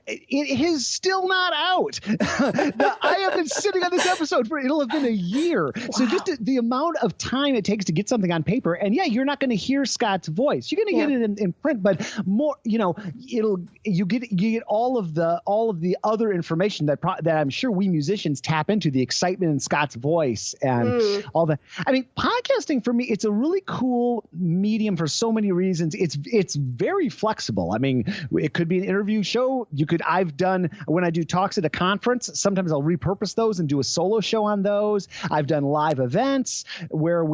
it is still not out. I have been sitting on this episode it'll have been a year. Wow. So just the amount of time it takes to get something on paper. And yeah, you're not going to hear Scott's voice. You're going to get it in print, but more, you get all of the other information that I'm sure we musicians tap into, the excitement in Scott's voice and all that. I mean, podcasting for me, it's a really cool medium for so many reasons. It's very flexible. I mean, it could be an interview show. I've done, when I do talks at a conference, sometimes I'll repurpose those and do a solo show on those. I've done live events where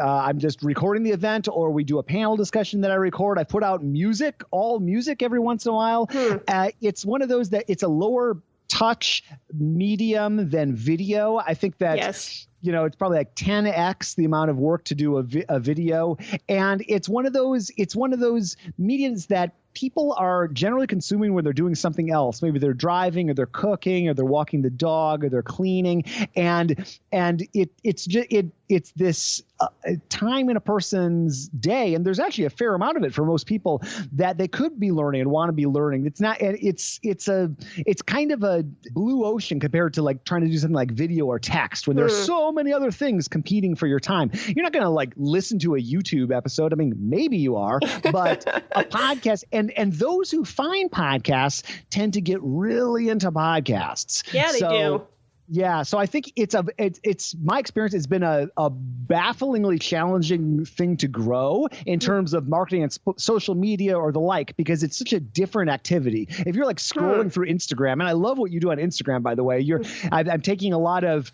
I'm just recording the event, or we do a panel discussion that I record. I put out all music every once in a while. It's one of those that it's a lower touch medium than video. I think that it's probably like 10x the amount of work to do a video, and it's one of those mediums that people are generally consuming when they're doing something else. Maybe they're driving, or they're cooking, or they're walking the dog, or they're cleaning, and it's this time in a person's day, and there's actually a fair amount of it for most people that they could be learning and want to be learning. It's not. It's kind of a blue ocean compared to like trying to do something like video or text, when there's so many other things competing for your time. You're not going to like listen to a YouTube episode. I mean, maybe you are, but a podcast and those who find podcasts tend to get really into podcasts. Yeah, they do. Yeah, so I think it's my experience. It's been a bafflingly challenging thing to grow in terms of marketing and social media or the like, because it's such a different activity. If you're like scrolling through Instagram, and I love what you do on Instagram, by the way. I'm taking a lot of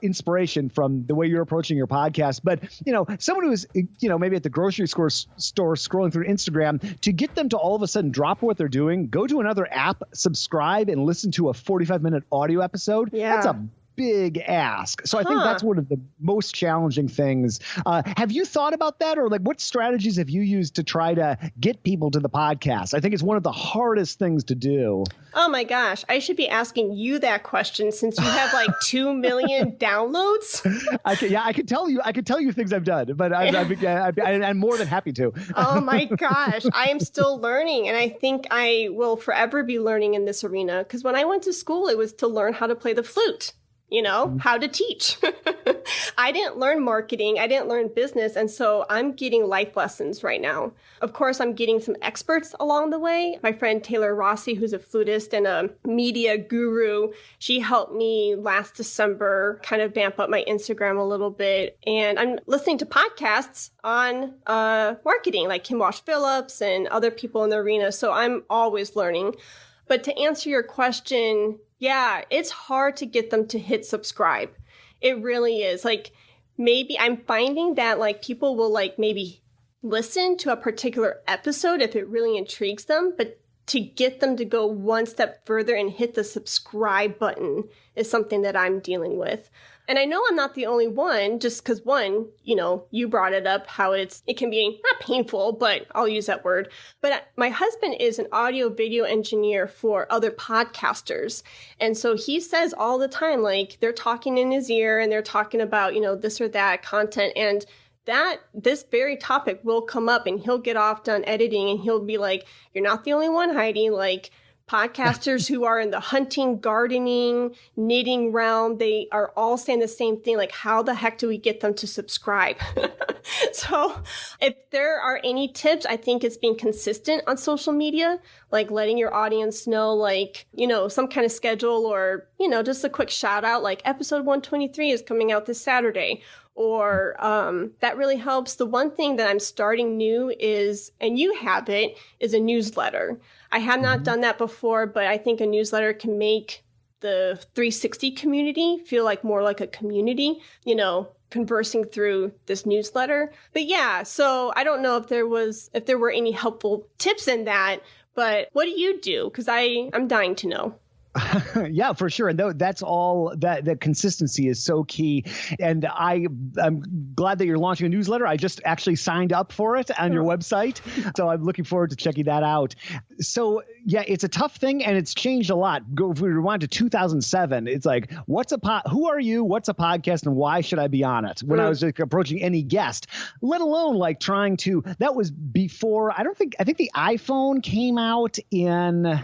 inspiration from the way you're approaching your podcast. But someone who's maybe at the grocery store scrolling through Instagram, to get them to all of a sudden drop what they're doing, go to another app, subscribe, and listen to a 45-minute audio episode. Yeah. That's a big ask. So I think that's one of the most challenging things. Have you thought about that, or like what strategies have you used to try to get people to the podcast? I think it's one of the hardest things to do. Oh my gosh, I should be asking you that question since you have like 2 million downloads. I could tell you things I've done, but I'm more than happy to. Oh my gosh, I am still learning, and I think I will forever be learning in this arena, because when I went to school, it was to learn how to play the flute. How to teach. I didn't learn marketing. I didn't learn business. And so I'm getting life lessons right now. Of course, I'm getting some experts along the way. My friend Taylor Rossi, who's a flutist and a media guru, she helped me last December kind of vamp up my Instagram a little bit. And I'm listening to podcasts on marketing, like Kim Walsh-Phillips and other people in the arena. So I'm always learning. But to answer your question, yeah, it's hard to get them to hit subscribe. It really is. Like, maybe I'm finding that like people will like maybe listen to a particular episode if it really intrigues them, but to get them to go one step further and hit the subscribe button is something that I'm dealing with. And I know I'm not the only one, just because you brought it up, how it can be not painful, but I'll use that word. But my husband is an audio video engineer for other podcasters. And so he says all the time, like they're talking in his ear and they're talking about, this or that content. And this very topic will come up and he'll get off done editing and he'll be like, you're not the only one, Heidi. Like, podcasters who are in the hunting, gardening, knitting realm, they are all saying the same thing. Like, how the heck do we get them to subscribe? So if there are any tips, I think it's being consistent on social media, like letting your audience know, like, some kind of schedule or, just a quick shout out, like episode 123 is coming out this Saturday. Or that really helps. The one thing that I'm starting new is, and you have it, is a newsletter. I have not done that before, but I think a newsletter can make the 360 community feel like more like a community, conversing through this newsletter. But yeah, so I don't know if there were any helpful tips in that, but what do you do? Because I'm dying to know. Yeah, for sure. And that's all that consistency is so key. And I'm glad that you're launching a newsletter. I just actually signed up for it on your website. So I'm looking forward to checking that out. So yeah, it's a tough thing and it's changed a lot. If we rewind to 2007, it's like, who are you? What's a podcast and why should I be on it? When I was like approaching any guest, let alone like that was before, I think the iPhone came out in,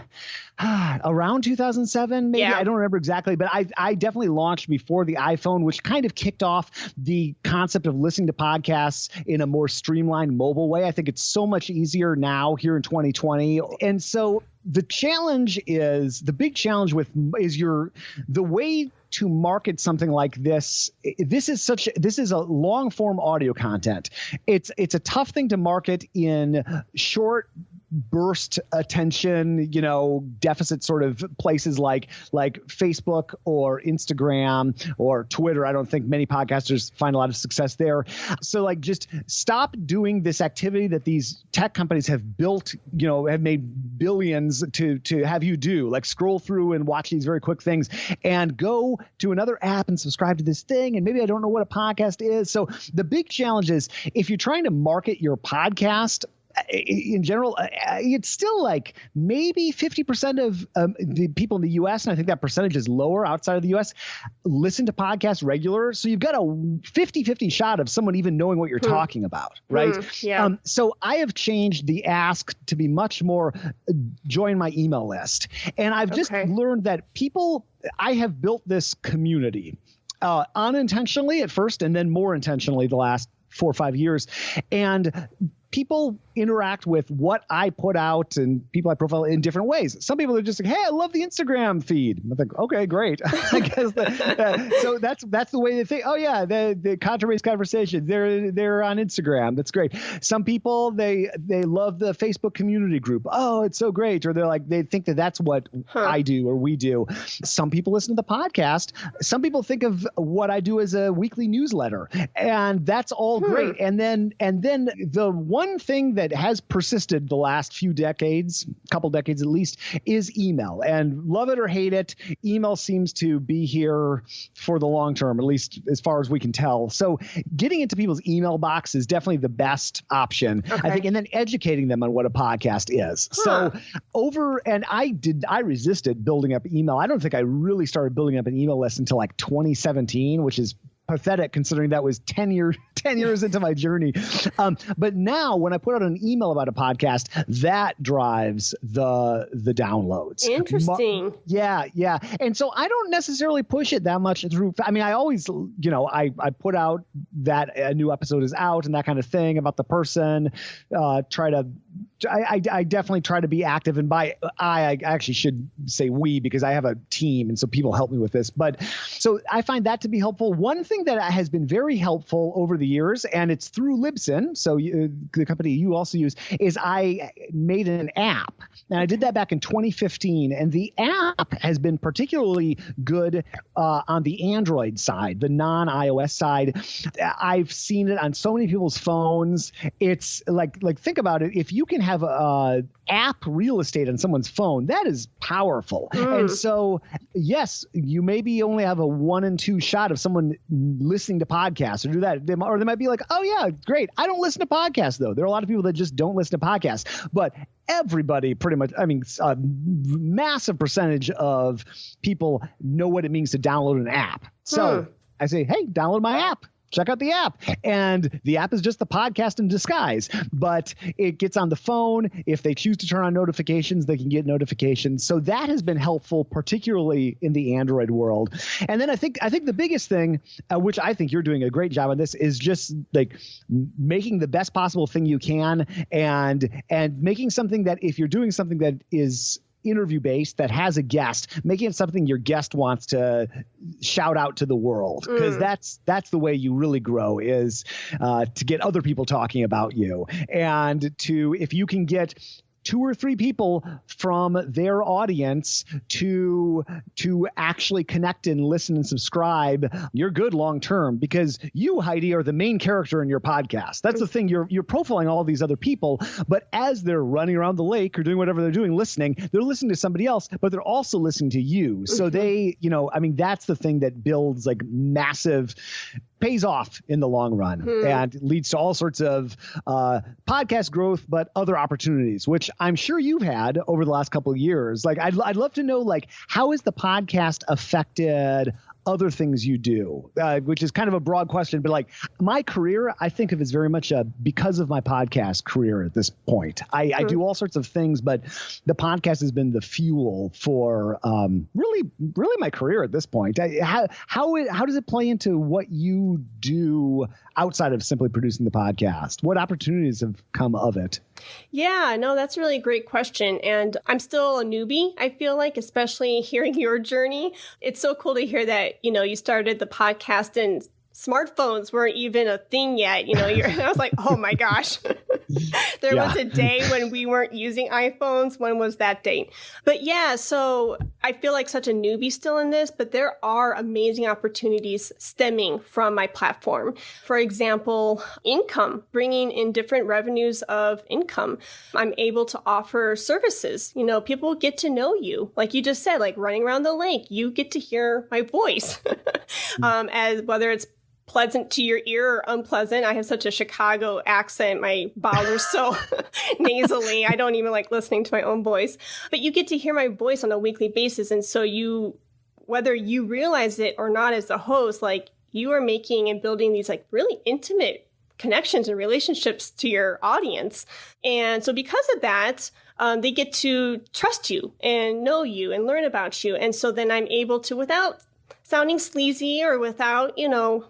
around 2007, maybe. Yeah. I don't remember exactly, but I definitely launched before the iPhone, which kind of kicked off the concept of listening to podcasts in a more streamlined mobile way. I think it's so much easier now here in 2020. And so the big challenge is the way to market something like this. This is a long form audio content. It's a tough thing to market in short burst attention, deficit sort of places like Facebook or Instagram or Twitter. I don't think many podcasters find a lot of success there. So just stop doing this activity that these tech companies have built, have made billions to have you do, like scroll through and watch these very quick things, and go to another app and subscribe to this thing. And maybe I don't know what a podcast is. So the big challenge is, if you're trying to market your podcast, in general, it's still like maybe 50% of the people in the U.S., and I think that percentage is lower outside of the U.S., listen to podcasts regular. So you've got a 50-50 shot of someone even knowing what you're talking about, right? Yeah. So I have changed the ask to be much more join my email list. And I've just learned that I have built this community unintentionally at first, and then more intentionally the last 4 or 5 years. And people interact with what I put out and people I profile in different ways. Some people are just like, hey, I love the Instagram feed. I'm like, okay, great. I guess so that's the way they think. Oh yeah, the Contrabass Conversations, they're on Instagram. That's great. Some people, they love the Facebook community group. Oh, it's so great. Or they think that's what I do or we do. Some people listen to the podcast. Some people think of what I do as a weekly newsletter, and that's all great. And then the one thing that has persisted the last few decades, couple decades at least, is email. And love it or hate it, email seems to be here for the long term, at least as far as we can tell. So getting into people's email box is definitely the best option, I think, and then educating them on what a podcast is. So I resisted building up email. I don't think I really started building up an email list until like 2017, which is pathetic considering that was 10 years into my journey. But now when I put out an email about a podcast, that drives the downloads. Interesting. Yeah. And so I don't necessarily push it that much through. I mean, I always, I put out that a new episode is out and that kind of thing about the person. I definitely try to be active, and I actually should say we, because I have a team and so people help me with this. But so I find that to be helpful. One thing that has been very helpful over the years, and it's through Libsyn, so the company you also use, is I made an app. And I did that back in 2015. And the app has been particularly good on the Android side, the non-iOS side. I've seen it on so many people's phones. It's like think about it. If you can have app real estate on someone's phone, that is powerful. And so, yes, you maybe only have a 1 in 2 shot of someone listening to podcasts or do that. Or they might be like, oh yeah, great. I don't listen to podcasts though. There are a lot of people that just don't listen to podcasts, but everybody pretty much, I mean, a massive percentage of people know what it means to download an app. So I say, hey, download my app. Check out the app. And the app is just the podcast in disguise, but it gets on the phone. If they choose to turn on notifications, they can get notifications. So that has been helpful, particularly in the Android world. And then I think the biggest thing, which I think you're doing a great job on this, is just like making the best possible thing you can, and making something that, if you're doing something that is interview based, that has a guest, making it something your guest wants to shout out to the world, because that's the way you really grow, is to get other people talking about you, and if you can get 2 or 3 people from their audience to actually connect and listen and subscribe, you're good long term, because you, Heidi, are the main character in your podcast. That's the thing. You're profiling all these other people, but as they're running around the lake or doing whatever they're doing, they're listening to somebody else, but they're also listening to you. So they, that's the thing that builds like massive, pays off in the long run and leads to all sorts of podcast growth, but other opportunities, which I'm sure you've had over the last couple of years. Like, I'd love to know, like, how has the podcast affected other things you do, which is kind of a broad question, but like my career, I think of as very much because of my podcast career at this point. I do all sorts of things, but the podcast has been the fuel for really my career at this point. How does it play into what you do outside of simply producing the podcast? What opportunities have come of it? Yeah, no, that's a really great question. And I'm still a newbie, I feel like, especially hearing your journey. It's so cool to hear that, you started the podcast and smartphones weren't even a thing yet. I was like, oh my gosh. There was a day when we weren't using iPhones. When was that date? But yeah, so I feel like such a newbie still in this, but there are amazing opportunities stemming from my platform. For example, income, bringing in different revenues of income. I'm able to offer services. People get to know you. Like you just said, like running around the lake, you get to hear my voice as whether it's pleasant to your ear or unpleasant. I have such a Chicago accent. My vowels so nasally. I don't even like listening to my own voice. But you get to hear my voice on a weekly basis. And so whether you realize it or not as the host, like you are making and building these like really intimate connections and relationships to your audience. And so because of that, they get to trust you and know you and learn about you. And so then I'm able to, without sounding sleazy or without,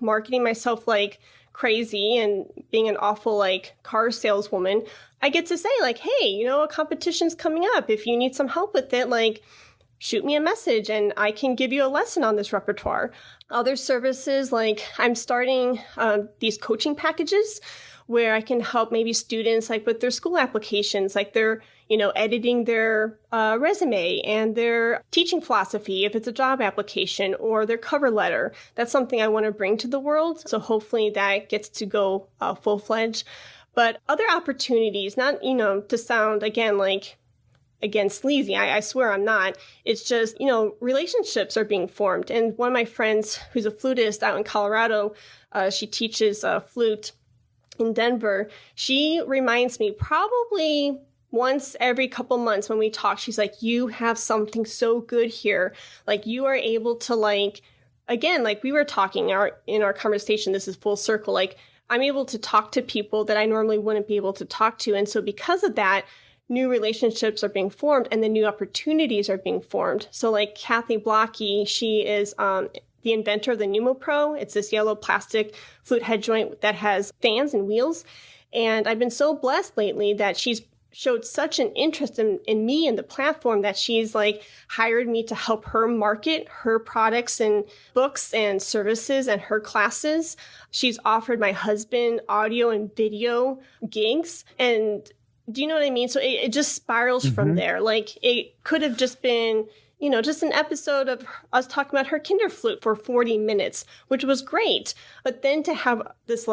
marketing myself like crazy and being an awful like car saleswoman, I get to say like, hey, a competition's coming up. If you need some help with it, like shoot me a message and I can give you a lesson on this repertoire. Other services, like I'm starting these coaching packages where I can help maybe students like with their school applications, like they're, editing their resume and their teaching philosophy, if it's a job application, or their cover letter. That's something I want to bring to the world. So hopefully that gets to go full-fledged. But other opportunities, not, to sound again, sleazy. I swear I'm not. It's just, relationships are being formed. And one of my friends who's a flutist out in Colorado, she teaches flute in Denver. She reminds me probably once every couple months when we talk, she's like, you have something so good here. Like you are able to again, like we were talking in our conversation, this is full circle. Like I'm able to talk to people that I normally wouldn't be able to talk to. And so because of that, new relationships are being formed and the new opportunities are being formed. So like Kathy Blocky, she is the inventor of the Numo Pro. It's this yellow plastic flute head joint that has fans and wheels. And I've been so blessed lately that she's showed such an interest in me and the platform that she's hired me to help her market her products and books and services and her classes. She's offered my husband audio and video gigs. And do you know what I mean? So it just spirals from there. It could have just been, just an episode of us talking about her Kinderflute for 40 minutes, which was great. But then to have this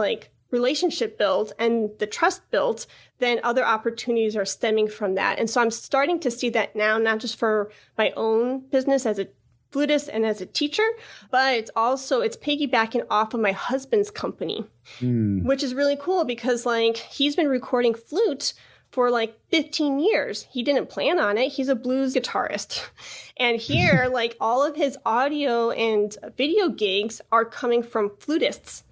relationship built and the trust built, then other opportunities are stemming from that. And so I'm starting to see that now, not just for my own business as a flutist and as a teacher, but also it's piggybacking off of my husband's company, which is really cool because he's been recording flute for 15 years. He didn't plan on it. He's a blues guitarist. And here, all of his audio and video gigs are coming from flutists.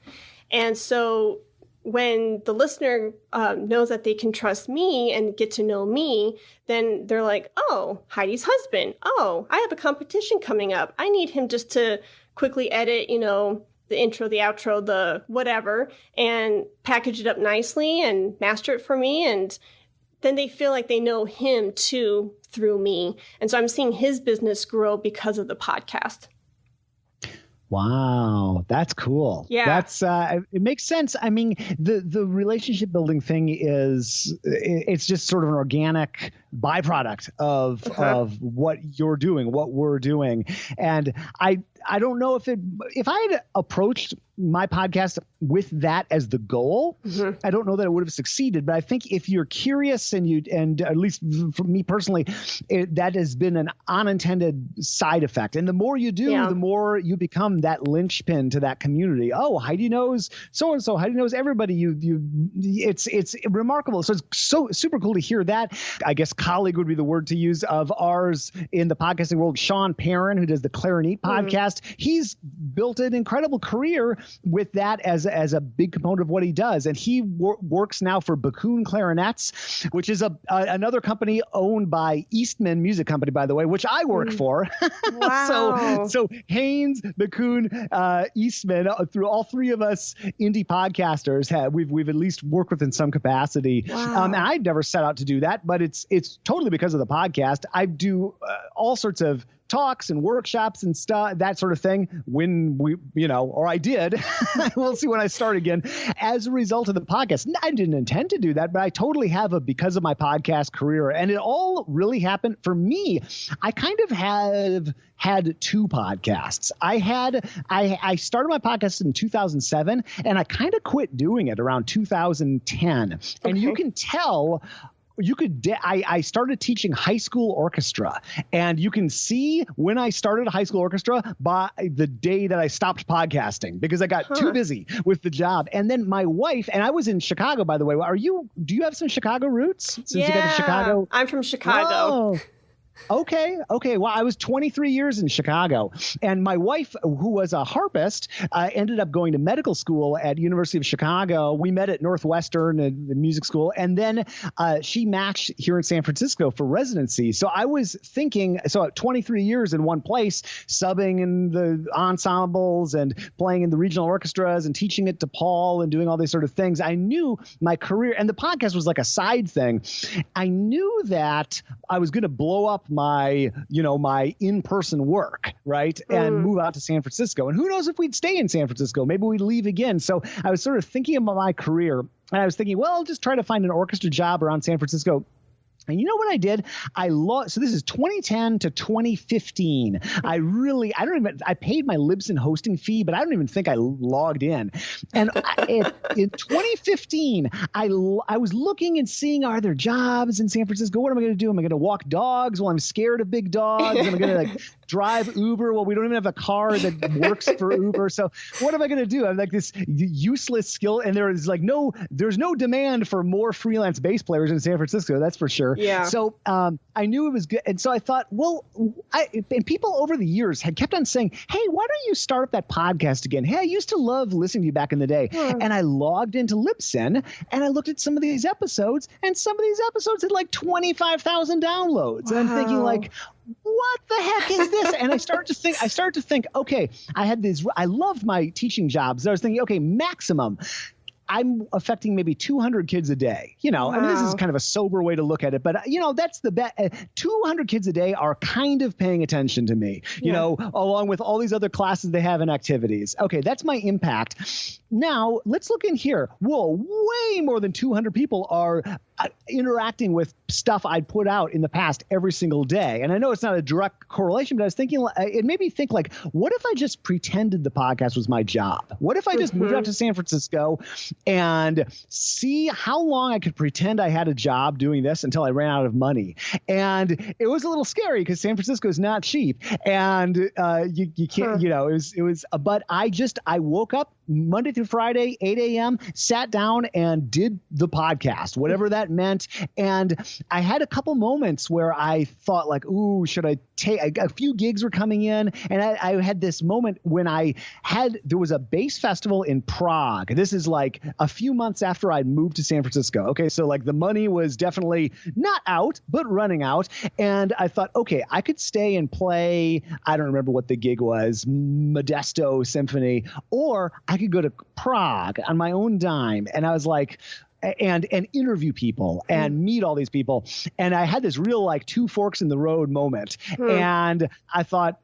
And so when the listener knows that they can trust me and get to know me, then they're like, oh, Heidi's husband. Oh, I have a competition coming up. I need him just to quickly edit, the intro, the outro, the whatever, and package it up nicely and master it for me. And then they feel like they know him too through me. And so I'm seeing his business grow because of the podcast. Wow, that's cool. Yeah, that's it makes sense. I mean, the relationship building thing it's just sort of an organic byproduct of what you're doing, what we're doing, and I don't know if I had approached my podcast with that as the goal, I don't know that it would have succeeded. But I think if you're curious and at least for me personally, that has been an unintended side effect. And the more you do, the more you become that linchpin to that community. Oh, Heidi knows so-and-so. Heidi knows everybody. It's remarkable. So it's so super cool to hear that. I guess colleague would be the word to use of ours in the podcasting world. Sean Perrin, who does the Clarinet podcast. podcast. He's built an incredible career with that as a big component of what he does. And he works now for Bakun Clarinets, which is another company owned by Eastman Music Company, by the way, which I work for. Wow. So Haynes, Bakun, Eastman, through all three of us indie podcasters, we've at least worked with in some capacity. Wow. And I'd never set out to do that, but it's totally because of the podcast. I do all sorts of talks and workshops and stuff, that sort of thing, when or I did. We'll see when I start again as a result of the podcast. I didn't intend to do that, but I totally have because of my podcast career. And it all really happened for me. I kind of have had two podcasts. I started my podcast in 2007 and I kind of quit doing it around 2010. And you can tell I started teaching high school orchestra, and you can see when I started high school orchestra by the day that I stopped podcasting because I got too busy with the job. And then my wife, and I was in Chicago, by the way. Do you have some Chicago roots? Since you got to Chicago? I'm from Chicago. Oh. Okay. Well, I was 23 years in Chicago, and my wife, who was a harpist, ended up going to medical school at University of Chicago. We met at Northwestern, the music school, and then she matched here in San Francisco for residency. So I was thinking, 23 years in one place, subbing in the ensembles and playing in the regional orchestras and teaching it to Paul and doing all these sort of things. I knew my career, and the podcast was like a side thing. I knew that I was going to blow up my in-person work, right? And move out to San Francisco. And who knows if we'd stay in San Francisco? Maybe we'd leave again. So I was sort of thinking about my career, and I was thinking, well, I'll just try to find an orchestra job around San Francisco. And you know what I did? So this is 2010 to 2015. I paid my Libsyn hosting fee, but I don't even think I logged in. And in 2015, I was looking and seeing, are there jobs in San Francisco? What am I going to do? Am I going to walk dogs? Well, I'm scared of big dogs. Am I going to drive Uber? Well, we don't even have a car that works for Uber. So what am I going to do? I'm like this useless skill. And there's no demand for more freelance bass players in San Francisco. That's for sure. Yeah. So I knew it was good. And so I thought, and people over the years had kept on saying, hey, why don't you start up that podcast again? Hey, I used to love listening to you back in the day. And I logged into Libsyn and I looked at some of these episodes, and some of these episodes had like 25,000 downloads. Wow. And I'm thinking like, what the heck is this? And I started to think, okay, I loved my teaching jobs. I was thinking, okay, maximum, I'm affecting maybe 200 kids a day. Wow. I mean, this is kind of a sober way to look at it, but that's the bet. 200 kids a day are kind of paying attention to me, along with all these other classes they have and activities. Okay, that's my impact. Now let's look in here. Whoa, way more than 200 people are interacting with stuff I'd put out in the past every single day. And I know it's not a direct correlation, but I was thinking, it made me think like, what if I just pretended the podcast was my job? What if I just moved out to San Francisco and see how long I could pretend I had a job doing this until I ran out of money? And it was a little scary because San Francisco is not cheap, and you can't, it was, but I woke up Monday through Friday, 8 a.m., sat down and did the podcast, whatever that meant. And I had a couple moments where I thought like, ooh, should I take a few gigs were coming in. And I had this moment when there was a bass festival in Prague. This is like a few months after I'd moved to San Francisco. Okay. So like the money was definitely not out, but running out. And I thought, okay, I could stay and play. I don't remember what the gig was, Modesto Symphony, or I could go to Prague on my own dime. And I was like, and interview people and meet all these people. And I had this real like two forks in the road moment. And I thought,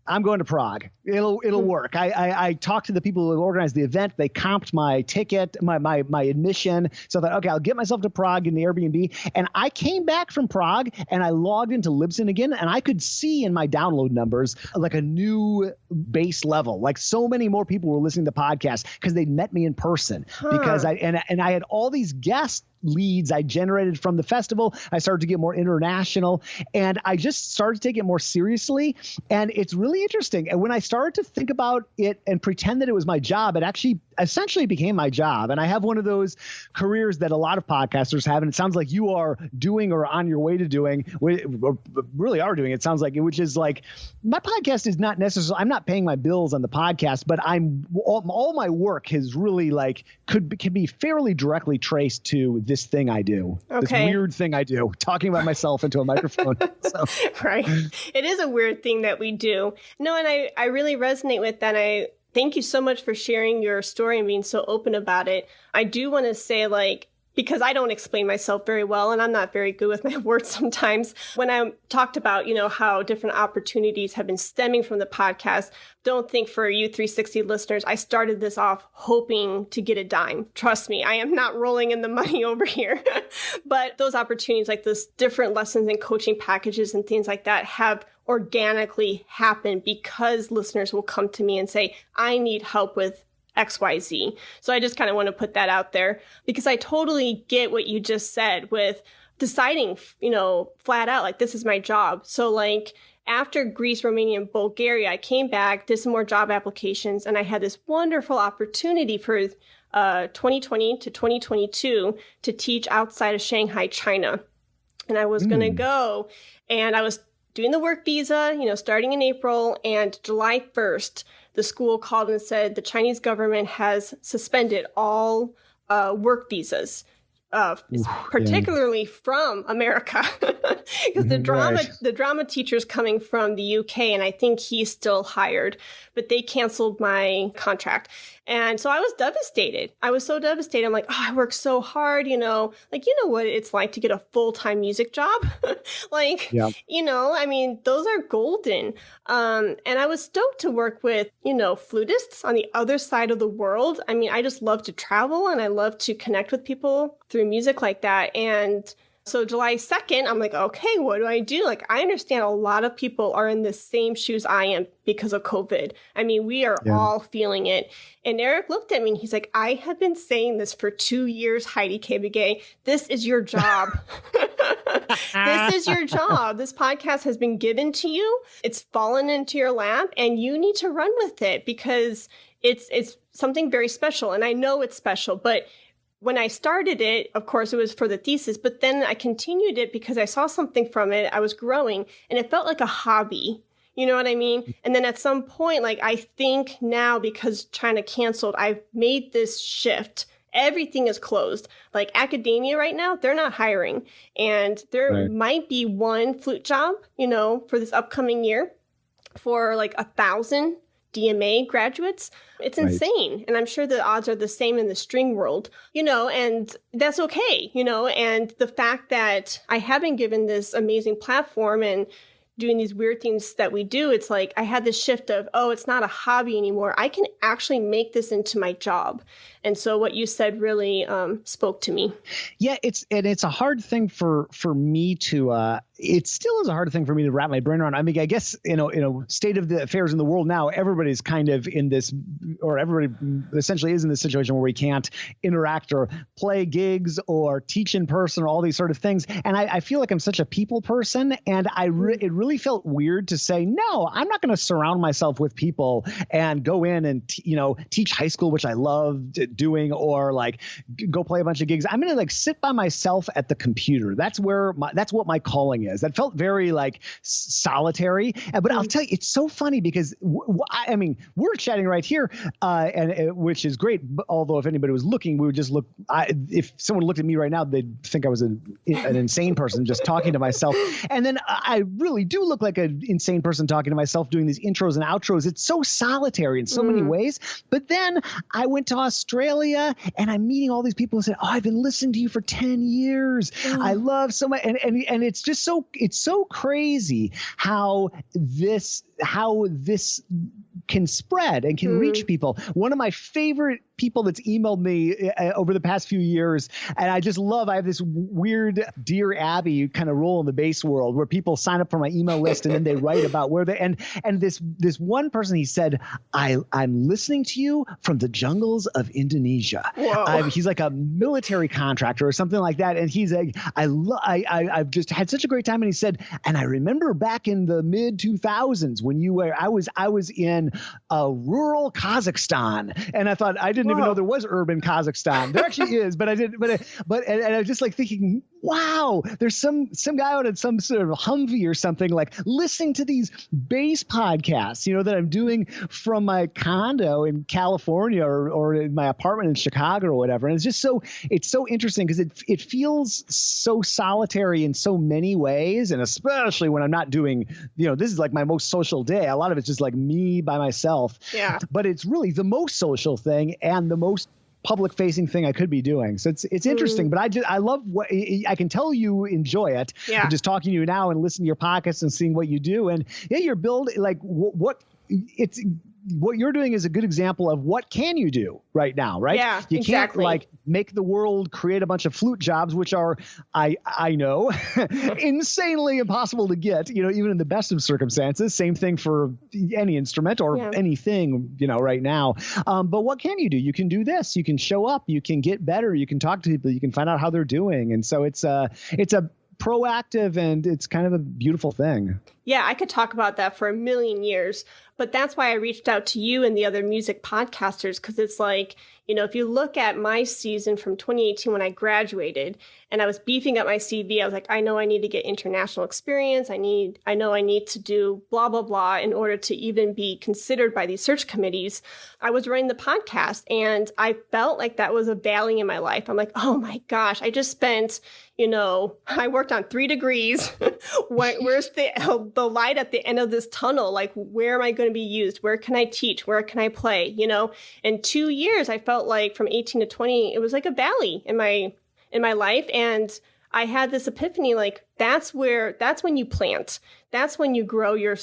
I'm going to Prague. It'll work. I talked to the people who organized the event. They comped my ticket, my admission. So I thought, okay, I'll get myself to Prague in the Airbnb. And I came back from Prague and I logged into Libsyn again, and I could see in my download numbers like a new base level. Like so many more people were listening to the podcast because they'd met me in person. Because I had all these guests leads I generated from the festival. I started to get more international, and I just started to take it more seriously. And it's really interesting. And when I started to think about it and pretend that it was my job, it actually essentially became my job. And I have one of those careers that a lot of podcasters have. And it sounds like you are doing or on your way to doing, or really are doing, it sounds like, which is like, my podcast is not necessarily, I'm not paying my bills on the podcast, but all my work has really like, can be fairly directly traced to this thing I do. Okay. This weird thing I do, talking about myself into a microphone. So. Right. It is a weird thing that we do. No, and I really resonate with that. I thank you so much for sharing your story and being so open about it. I do want to say, like, because I don't explain myself very well and I'm not very good with my words sometimes. When I talked about, how different opportunities have been stemming from the podcast, don't think for you 360 listeners, I started this off hoping to get a dime. Trust me, I am not rolling in the money over here. But those opportunities, like this different lessons and coaching packages and things like that, have organically happened because listeners will come to me and say, I need help with XYZ. So I just kind of want to put that out there because I totally get what you just said with deciding, flat out, like, this is my job. So like after Greece, Romania, and Bulgaria, I came back, did some more job applications, and I had this wonderful opportunity for 2020 to 2022 to teach outside of Shanghai, China. And I was going to go, and I was doing the work visa, starting in April, and July 1st, the school called and said the Chinese government has suspended all work visas, particularly from America, because the drama teacher's coming from the UK, and I think he's still hired, but they canceled my contract. And so I was devastated. I was so devastated. I'm like, I worked so hard, what it's like to get a full-time music job. Those are golden. And I was stoked to work with, flutists on the other side of the world. I mean, I just love to travel and I love to connect with people through music like that. And so July 2nd, I'm like, okay, what do I do? Like, I understand a lot of people are in the same shoes I am because of COVID. I mean, we are all feeling it. And Eric looked at me and he's like, I have been saying this for 2 years, Heidi Kay Begay. This is your job. This is your job. This podcast has been given to you. It's fallen into your lap and you need to run with it because it's something very special. And I know it's special, but when I started it, of course, it was for the thesis, but then I continued it because I saw something from it. I was growing and it felt like a hobby. You know what I mean? And then at some point, like, I think now because China canceled, I've made this shift. Everything is closed. Like academia right now, they're not hiring. And there might be one flute job, for this upcoming year for like 1,000 DMA graduates. It's insane. And I'm sure the odds are the same in the string world, and that's okay, and the fact that I have been given this amazing platform and doing these weird things that we do, it's like I had this shift of, it's not a hobby anymore. I can actually make this into my job. And so what you said really spoke to me. Yeah, it's a hard thing for me to it still is a hard thing for me to wrap my brain around. I mean, I guess, state of the affairs in the world now, everybody's kind of in this, or everybody essentially is in this situation where we can't interact or play gigs or teach in person or all these sort of things. And I feel like I'm such a people person. And it really felt weird to say, no, I'm not going to surround myself with people and go in and, teach high school, which I loved doing, or like go play a bunch of gigs. I'm going to like sit by myself at the computer. That's what my calling is. That felt very like solitary. But I'll tell you, it's so funny because we're chatting right here, and which is great. Although if anybody was looking, we would just look. If someone looked at me right now, they'd think I was an insane person just talking to myself. And then I really do look like an insane person talking to myself, doing these intros and outros. It's so solitary in so many ways. But then I went to Australia and I'm meeting all these people who said, I've been listening to you for 10 years. I love so much. And it's just it's so crazy how this can spread and can reach people. One of my favorite people that's emailed me over the past few years, and I have this weird Dear Abby kind of role in the bass world where people sign up for my email list and then they write about where they and this one person, he said, I'm listening to you from the jungles of Indonesia. He's like a military contractor or something like that, and he's like, I've just had such a great time. And he said, and I remember back in the mid 2000s when I was in rural Kazakhstan. And I thought, I didn't even know there was urban Kazakhstan. There actually is, but I didn't, and I was just like thinking, wow, there's some guy out at some sort of Humvee or something, like listening to these bass podcasts, that I'm doing from my condo in California or in my apartment in Chicago or whatever. And it's just it's so interesting because it feels so solitary in so many ways. And especially when I'm not doing, this is like my most social day. A lot of it's just like me by myself. Yeah. But it's really the most social thing and the most public facing thing I could be doing. So it's interesting, but I love what I can tell you enjoy it. Yeah. I'm just talking to you now and listening to your podcasts and seeing what you do. And yeah, you're building like what you're doing is a good example of what can you do right now, right? Yeah, you exactly. can't like make the world create a bunch of flute jobs, which are, I know, insanely impossible to get, even in the best of circumstances. Same thing for any instrument or anything, right now. But what can you do? You can do this. You can show up. You can get better. You can talk to people. You can find out how they're doing. And so it's a proactive and it's kind of a beautiful thing. Yeah, I could talk about that for a million years, but that's why I reached out to you and the other music podcasters, because it's like, if you look at my season from 2018 when I graduated and I was beefing up my CV, I was like, I know I need to get international experience. I know I need to do blah, blah, blah in order to even be considered by these search committees. I was running the podcast and I felt like that was a valley in my life. I'm like, oh my gosh, I just spent, I worked on 3 degrees. Where's the light at the end of this tunnel? Like, where am I going to be used? Where can I teach? Where can I play? In 2 years, I felt like from 18 to 20, it was like a valley in my life. And I had this epiphany, like, that's when you plant. That's when you grow your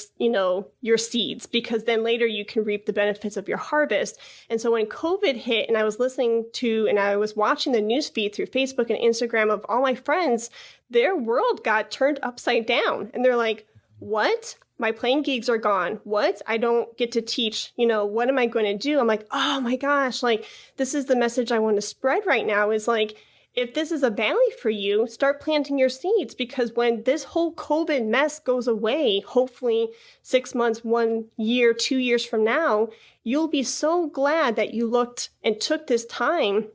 seeds, because then later you can reap the benefits of your harvest. And so when COVID hit and I was listening to, and I was watching the news feed through Facebook and Instagram of all my friends, their world got turned upside down. And they're like, what? My playing gigs are gone. What? I don't get to teach. What am I going to do? I'm like, oh my gosh, like, this is the message I want to spread right now is like, if this is a valley for you, start planting your seeds, because when this whole COVID mess goes away, hopefully 6 months, 1 year, 2 years from now, you'll be so glad that you looked and took this time.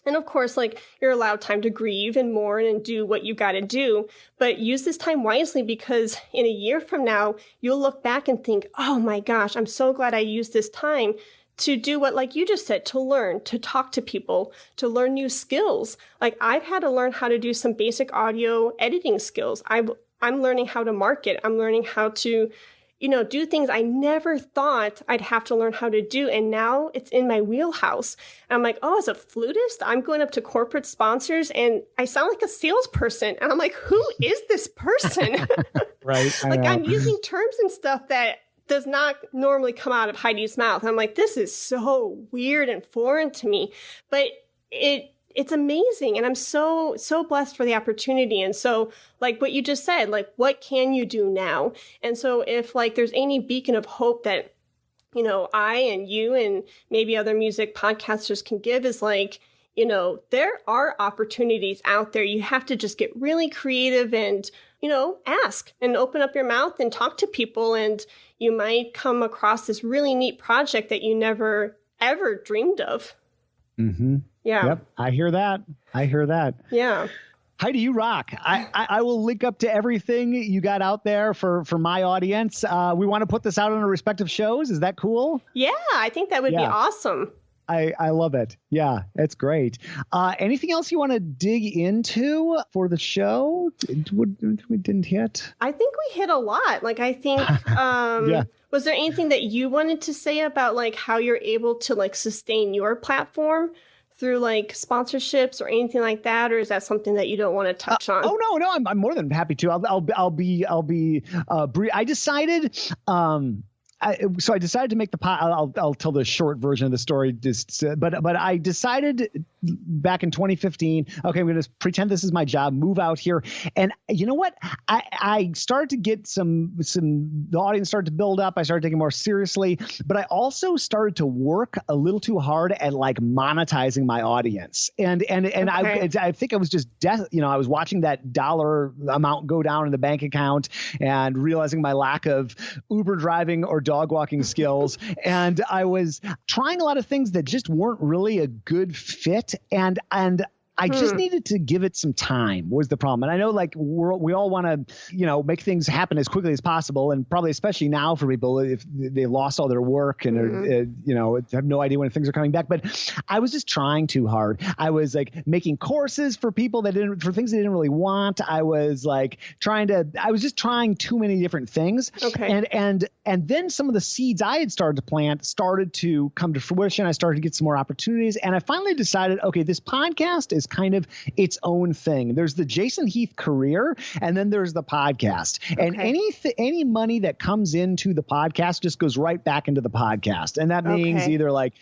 And of course, like, you're allowed time to grieve and mourn and do what you got to do, but use this time wisely, because in a year from now, you'll look back and think, oh my gosh, I'm so glad I used this time to do what, like you just said, to learn, to talk to people, to learn new skills. Like, I've had to learn how to do some basic audio editing skills. I'm learning how to market. I'm learning how to, do things I never thought I'd have to learn how to do. And now it's in my wheelhouse. And I'm like, oh, as a flutist, I'm going up to corporate sponsors and I sound like a salesperson. And I'm like, who is this person? Right. Like, I'm using terms and stuff that does not normally come out of Heidi's mouth. I'm like, this is so weird and foreign to me, but it's amazing. And I'm so blessed for the opportunity. And so, like what you just said, like, what can you do now? And so if like there's any beacon of hope that, I and you and maybe other music podcasters can give is like, there are opportunities out there. You have to just get really creative and, ask and open up your mouth and talk to people. And you might come across this really neat project that you never, ever dreamed of. Mm-hmm. Yeah. Yep. I hear that. Yeah. Heidi, you rock. I will link up to everything you got out there for my audience. We want to put this out on our respective shows. Is that cool? Yeah, I think that would be awesome. I love it. Yeah, it's great. Anything else you want to dig into for the show? We didn't hit. I think we hit a lot. Like, I think, was there anything that you wanted to say about like how you're able to like sustain your platform through like sponsorships or anything like that? Or is that something that you don't want to touch on? Oh, no, I'm more than happy to. I'll be brief. I decided, so I decided to make the I'll tell the short version of the story. But I decided back in 2015. Okay, I'm going to pretend this is my job. Move out here, and you know what? I started to get some. The audience started to build up. I started taking it more seriously, but I also started to work a little too hard at like monetizing my audience. And okay. I think I was just I was watching that dollar amount go down in the bank account and realizing my lack of Uber driving or dog walking skills. And I was trying a lot of things that just weren't really a good fit. And I just needed to give it some time was the problem. And I know like we all want to, make things happen as quickly as possible. And probably especially now for people if they lost all their work and are, have no idea when things are coming back. But I was just trying too hard. I was like making courses for people for things they didn't really want. I was like I was just trying too many different things. Okay. And then some of the seeds I had started to plant started to come to fruition. I started to get some more opportunities. And I finally decided, okay, this podcast is kind of its own thing. There's the Jason Heath career, and then there's the podcast. Okay. And any money that comes into the podcast just goes right back into the podcast. And that means either like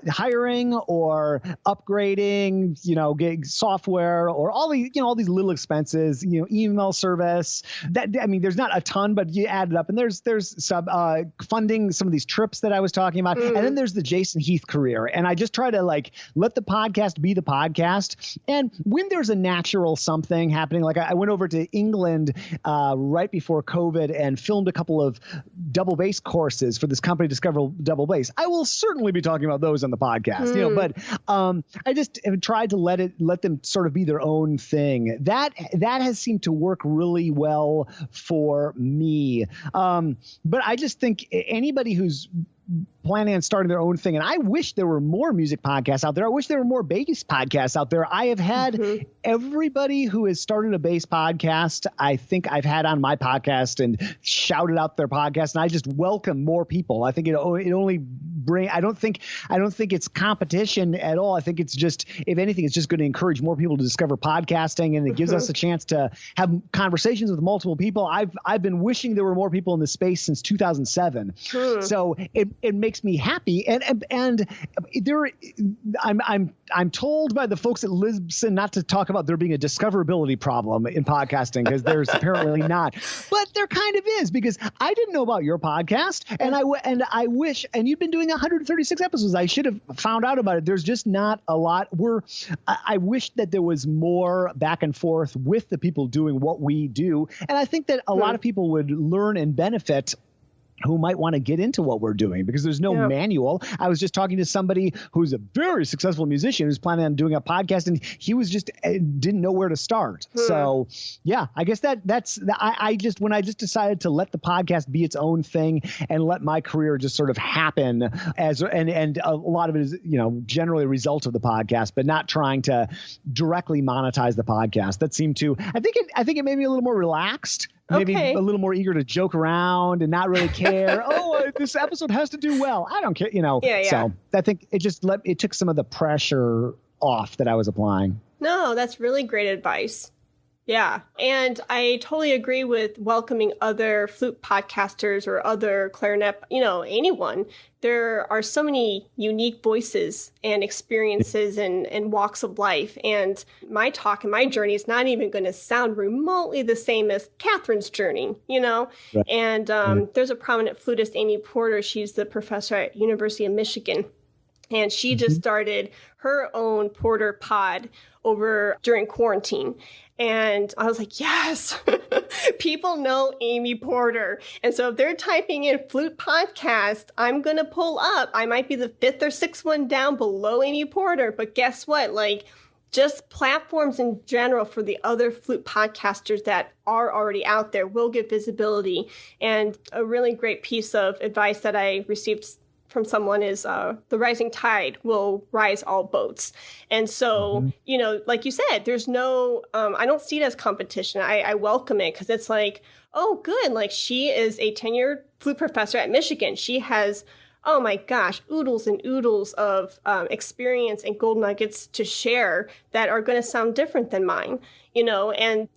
hiring or upgrading, getting software or all these little expenses, email service. There's not a ton, but you add it up. And there's funding some of these trips that I was talking about. And then there's the Jason Heath career. And I just try to like let the podcast be the podcast. And when there's a natural something happening, like I went over to England right before COVID and filmed a couple of double bass courses for this company, Discover Double Bass. I will certainly be talking about those on the podcast, but I just have tried to let them sort of be their own thing. That has seemed to work really well for me. But I just think anybody who's planning on starting their own thing. And I wish there were more music podcasts out there. I wish there were more bass podcasts out there. I have had everybody who has started a bass podcast, I think I've had on my podcast and shouted out their podcast. And I just welcome more people. I think it only I don't think it's competition at all. I think it's just, if anything, it's just going to encourage more people to discover podcasting, and it gives us a chance to have conversations with multiple people. I've been wishing there were more people in this space since 2007. So it makes me happy. And I'm told by the folks at Libsyn not to talk about there being a discoverability problem in podcasting, because there's apparently not, but there kind of is, because I didn't know about your podcast, and I wish, and you've been doing 136 episodes. I should have found out about it. There's just not a lot. I wish that there was more back and forth with the people doing what we do. And I think that a lot of people would learn and benefit who might want to get into what we're doing, because there's no manual. I was just talking to somebody who's a very successful musician who's planning on doing a podcast, and he was just didn't know where to start. So yeah, I guess I just decided to let the podcast be its own thing and let my career just sort of happen and a lot of it is, generally a result of the podcast, but not trying to directly monetize the podcast. That seemed to, I think it made me a little more relaxed. Maybe a little more eager to joke around and not really care. This episode has to do well. I don't care, So I think it took some of the pressure off that I was applying. No, that's really great advice. Yeah. And I totally agree with welcoming other flute podcasters or other clarinet, anyone. There are so many unique voices and experiences and walks of life. And my talk and my journey is not even going to sound remotely the same as Catherine's journey, Right. And there's a prominent flutist, Amy Porter. She's the professor at University of Michigan. And she just started her own Porter pod during quarantine. And I was like, yes, people know Amy Porter. And so if they're typing in flute podcast, I'm going to pull up. I might be the 5th or 6th one down below Amy Porter. But guess what? Like, just platforms in general for the other flute podcasters that are already out there will get visibility. And a really great piece of advice that I received from someone is the rising tide will rise all boats. And so, like you said, there's no, I don't see it as competition. I welcome it, because it's like, oh, good. Like, she is a tenured flute professor at Michigan. She has, oh my gosh, oodles and oodles of experience and gold nuggets to share that are going to sound different than mine, and,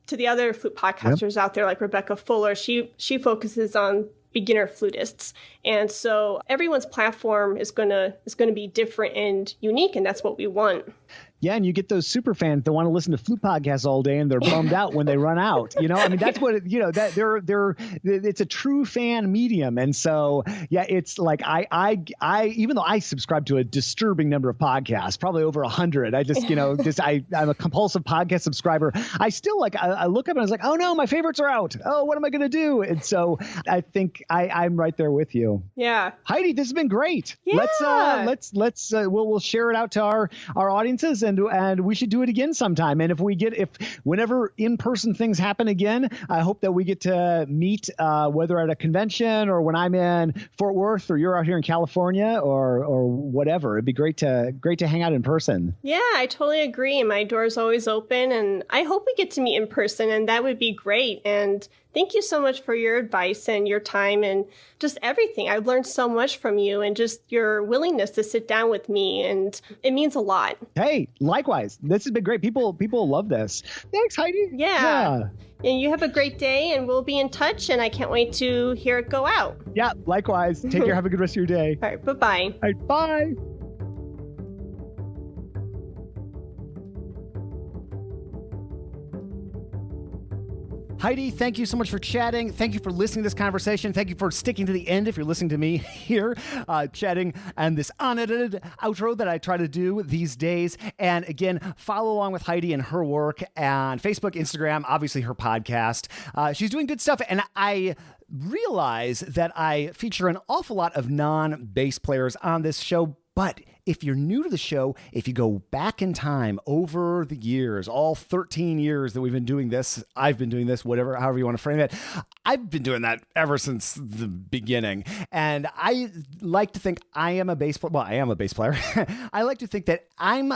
to the other flute podcasters out there, like Rebecca Fuller, she focuses on beginner flutists. And so everyone's platform is going to be different and unique, and that's what we want. Yeah, and you get those super fans that want to listen to flute podcasts all day, and they're bummed out when they run out. I mean, that's what that it's a true fan medium, and so yeah, it's like I even though I subscribe to a disturbing number of podcasts, probably over 100. I just I'm a compulsive podcast subscriber. I still I look up and I was like, oh no, my favorites are out. Oh, what am I going to do? And so I think I'm right there with you. Yeah, Heidi, this has been great. Yeah. We'll share it out to our audiences, and we should do it again sometime. And whenever in-person things happen again, I hope that we get to meet, whether at a convention or when I'm in Fort Worth or you're out here in California or whatever. It'd be great to hang out in person. Yeah, I totally agree. My door's always open, and I hope we get to meet in person, and that would be great. And thank you so much for your advice and your time and just everything. I've learned so much from you and just your willingness to sit down with me, and it means a lot. Hey, likewise. This has been great. People love this. Thanks, Heidi. Yeah. And you have a great day, and we'll be in touch, and I can't wait to hear it go out. Yeah, likewise. Take care. Have a good rest of your day. All right, bye-bye. All right, bye. Heidi, thank you so much for chatting. Thank you for listening to this conversation. Thank you for sticking to the end if you're listening to me here chatting and this unedited outro that I try to do these days. And again, follow along with Heidi and her work on Facebook, Instagram, obviously her podcast. She's doing good stuff. And I realize that I feature an awful lot of non-bass players on this show. But if you're new to the show, if you go back in time over the years, all 13 years that we've been doing this, I've been doing this, however you want to frame it, I've been doing that ever since the beginning. And I like to think I am a bass player. Well, I am a bass player. I like to think that I'm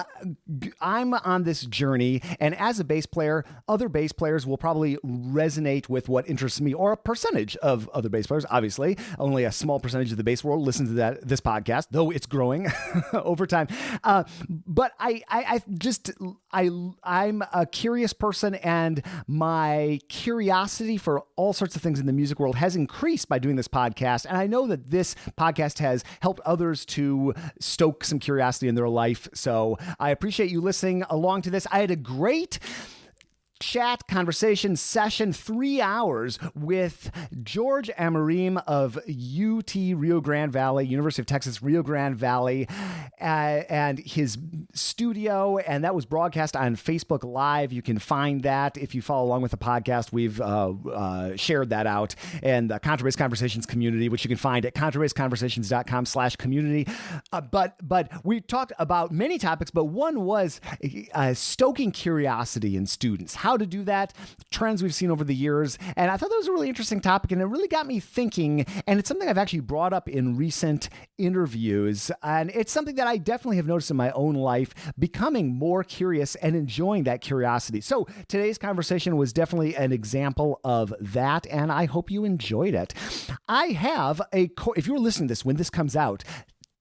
on this journey. And as a bass player, other bass players will probably resonate with what interests me, or a percentage of other bass players. Obviously, only a small percentage of the bass world listens to this podcast, though it's growing over time. But I'm a curious person, and my curiosity for all sorts of things in the music world has increased by doing this podcast. And I know that this podcast has helped others to stoke some curiosity in their life. So I appreciate you listening along to this. I had a great chat, conversation, session, 3 hours with George Amarim of UT Rio Grande Valley, University of Texas, Rio Grande Valley, and his studio. And that was broadcast on Facebook Live. You can find that if you follow along with the podcast. We've shared that out in the Contrabass Conversations community, which you can find at contrabassconversations.com/community. But we talked about many topics, but one was stoking curiosity in students. How to do that, trends we've seen over the years. And I thought that was a really interesting topic, and it really got me thinking. And it's something I've actually brought up in recent interviews. And it's something that I definitely have noticed in my own life, becoming more curious and enjoying that curiosity. So today's conversation was definitely an example of that, and I hope you enjoyed it. I have if you're listening to this when this comes out,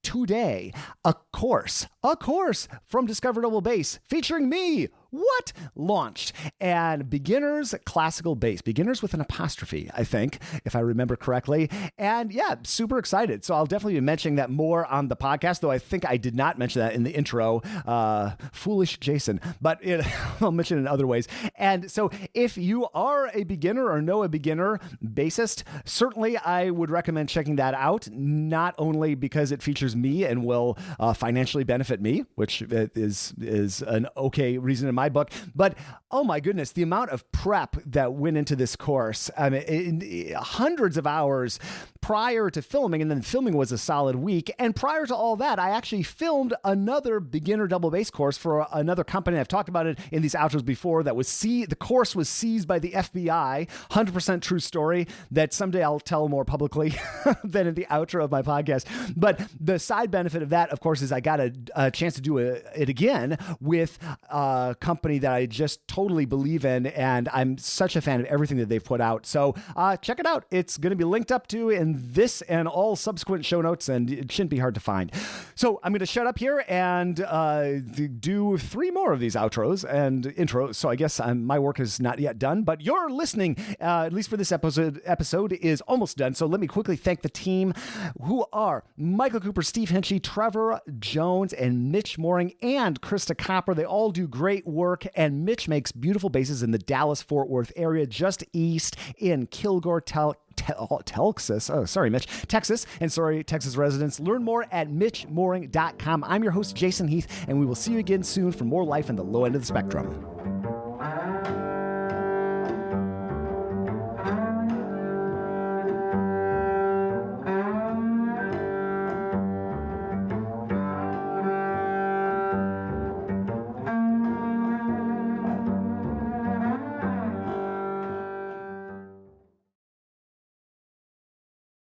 today, a course from Discover Double Bass featuring me. What? Launched. And beginners classical bass. Beginners with an apostrophe, I think, if I remember correctly. And yeah, super excited. So I'll definitely be mentioning that more on the podcast, though I think I did not mention that in the intro. Foolish Jason. But I'll mention it in other ways. And so if you are a beginner or know a beginner bassist, certainly I would recommend checking that out. Not only because it features me and will financially benefit me, which is an okay reason in my book, but oh my goodness, the amount of prep that went into this course. I mean, hundreds of hours prior to filming, and then filming was a solid week. And prior to all that, I actually filmed another beginner double bass course for another company. I've talked about it in these outros before. The course was seized by the FBI. 100% true story that someday I'll tell more publicly than in the outro of my podcast. But the side benefit of that, of course, is I got a chance to do it again with a company that I just totally believe in, and I'm such a fan of everything that they've put out. So check it out. It's going to be linked up to in in this and all subsequent show notes, and it shouldn't be hard to find. So I'm going to shut up here and do 3 more of these outros and intros. So I guess my work is not yet done, but your listening, at least for this episode is almost done. So let me quickly thank the team, who are Michael Cooper, Steve Hinchy, Trevor Jones, and Mitch Mooring, and Krista Copper. They all do great work, and Mitch makes beautiful bases in the Dallas-Fort Worth area, just east in Kilgore, Texas. Oh, sorry, Mitch. Texas. And sorry, Texas residents. Learn more at mitchmooring.com. I'm your host, Jason Heath, and we will see you again soon for more life in the low end of the spectrum.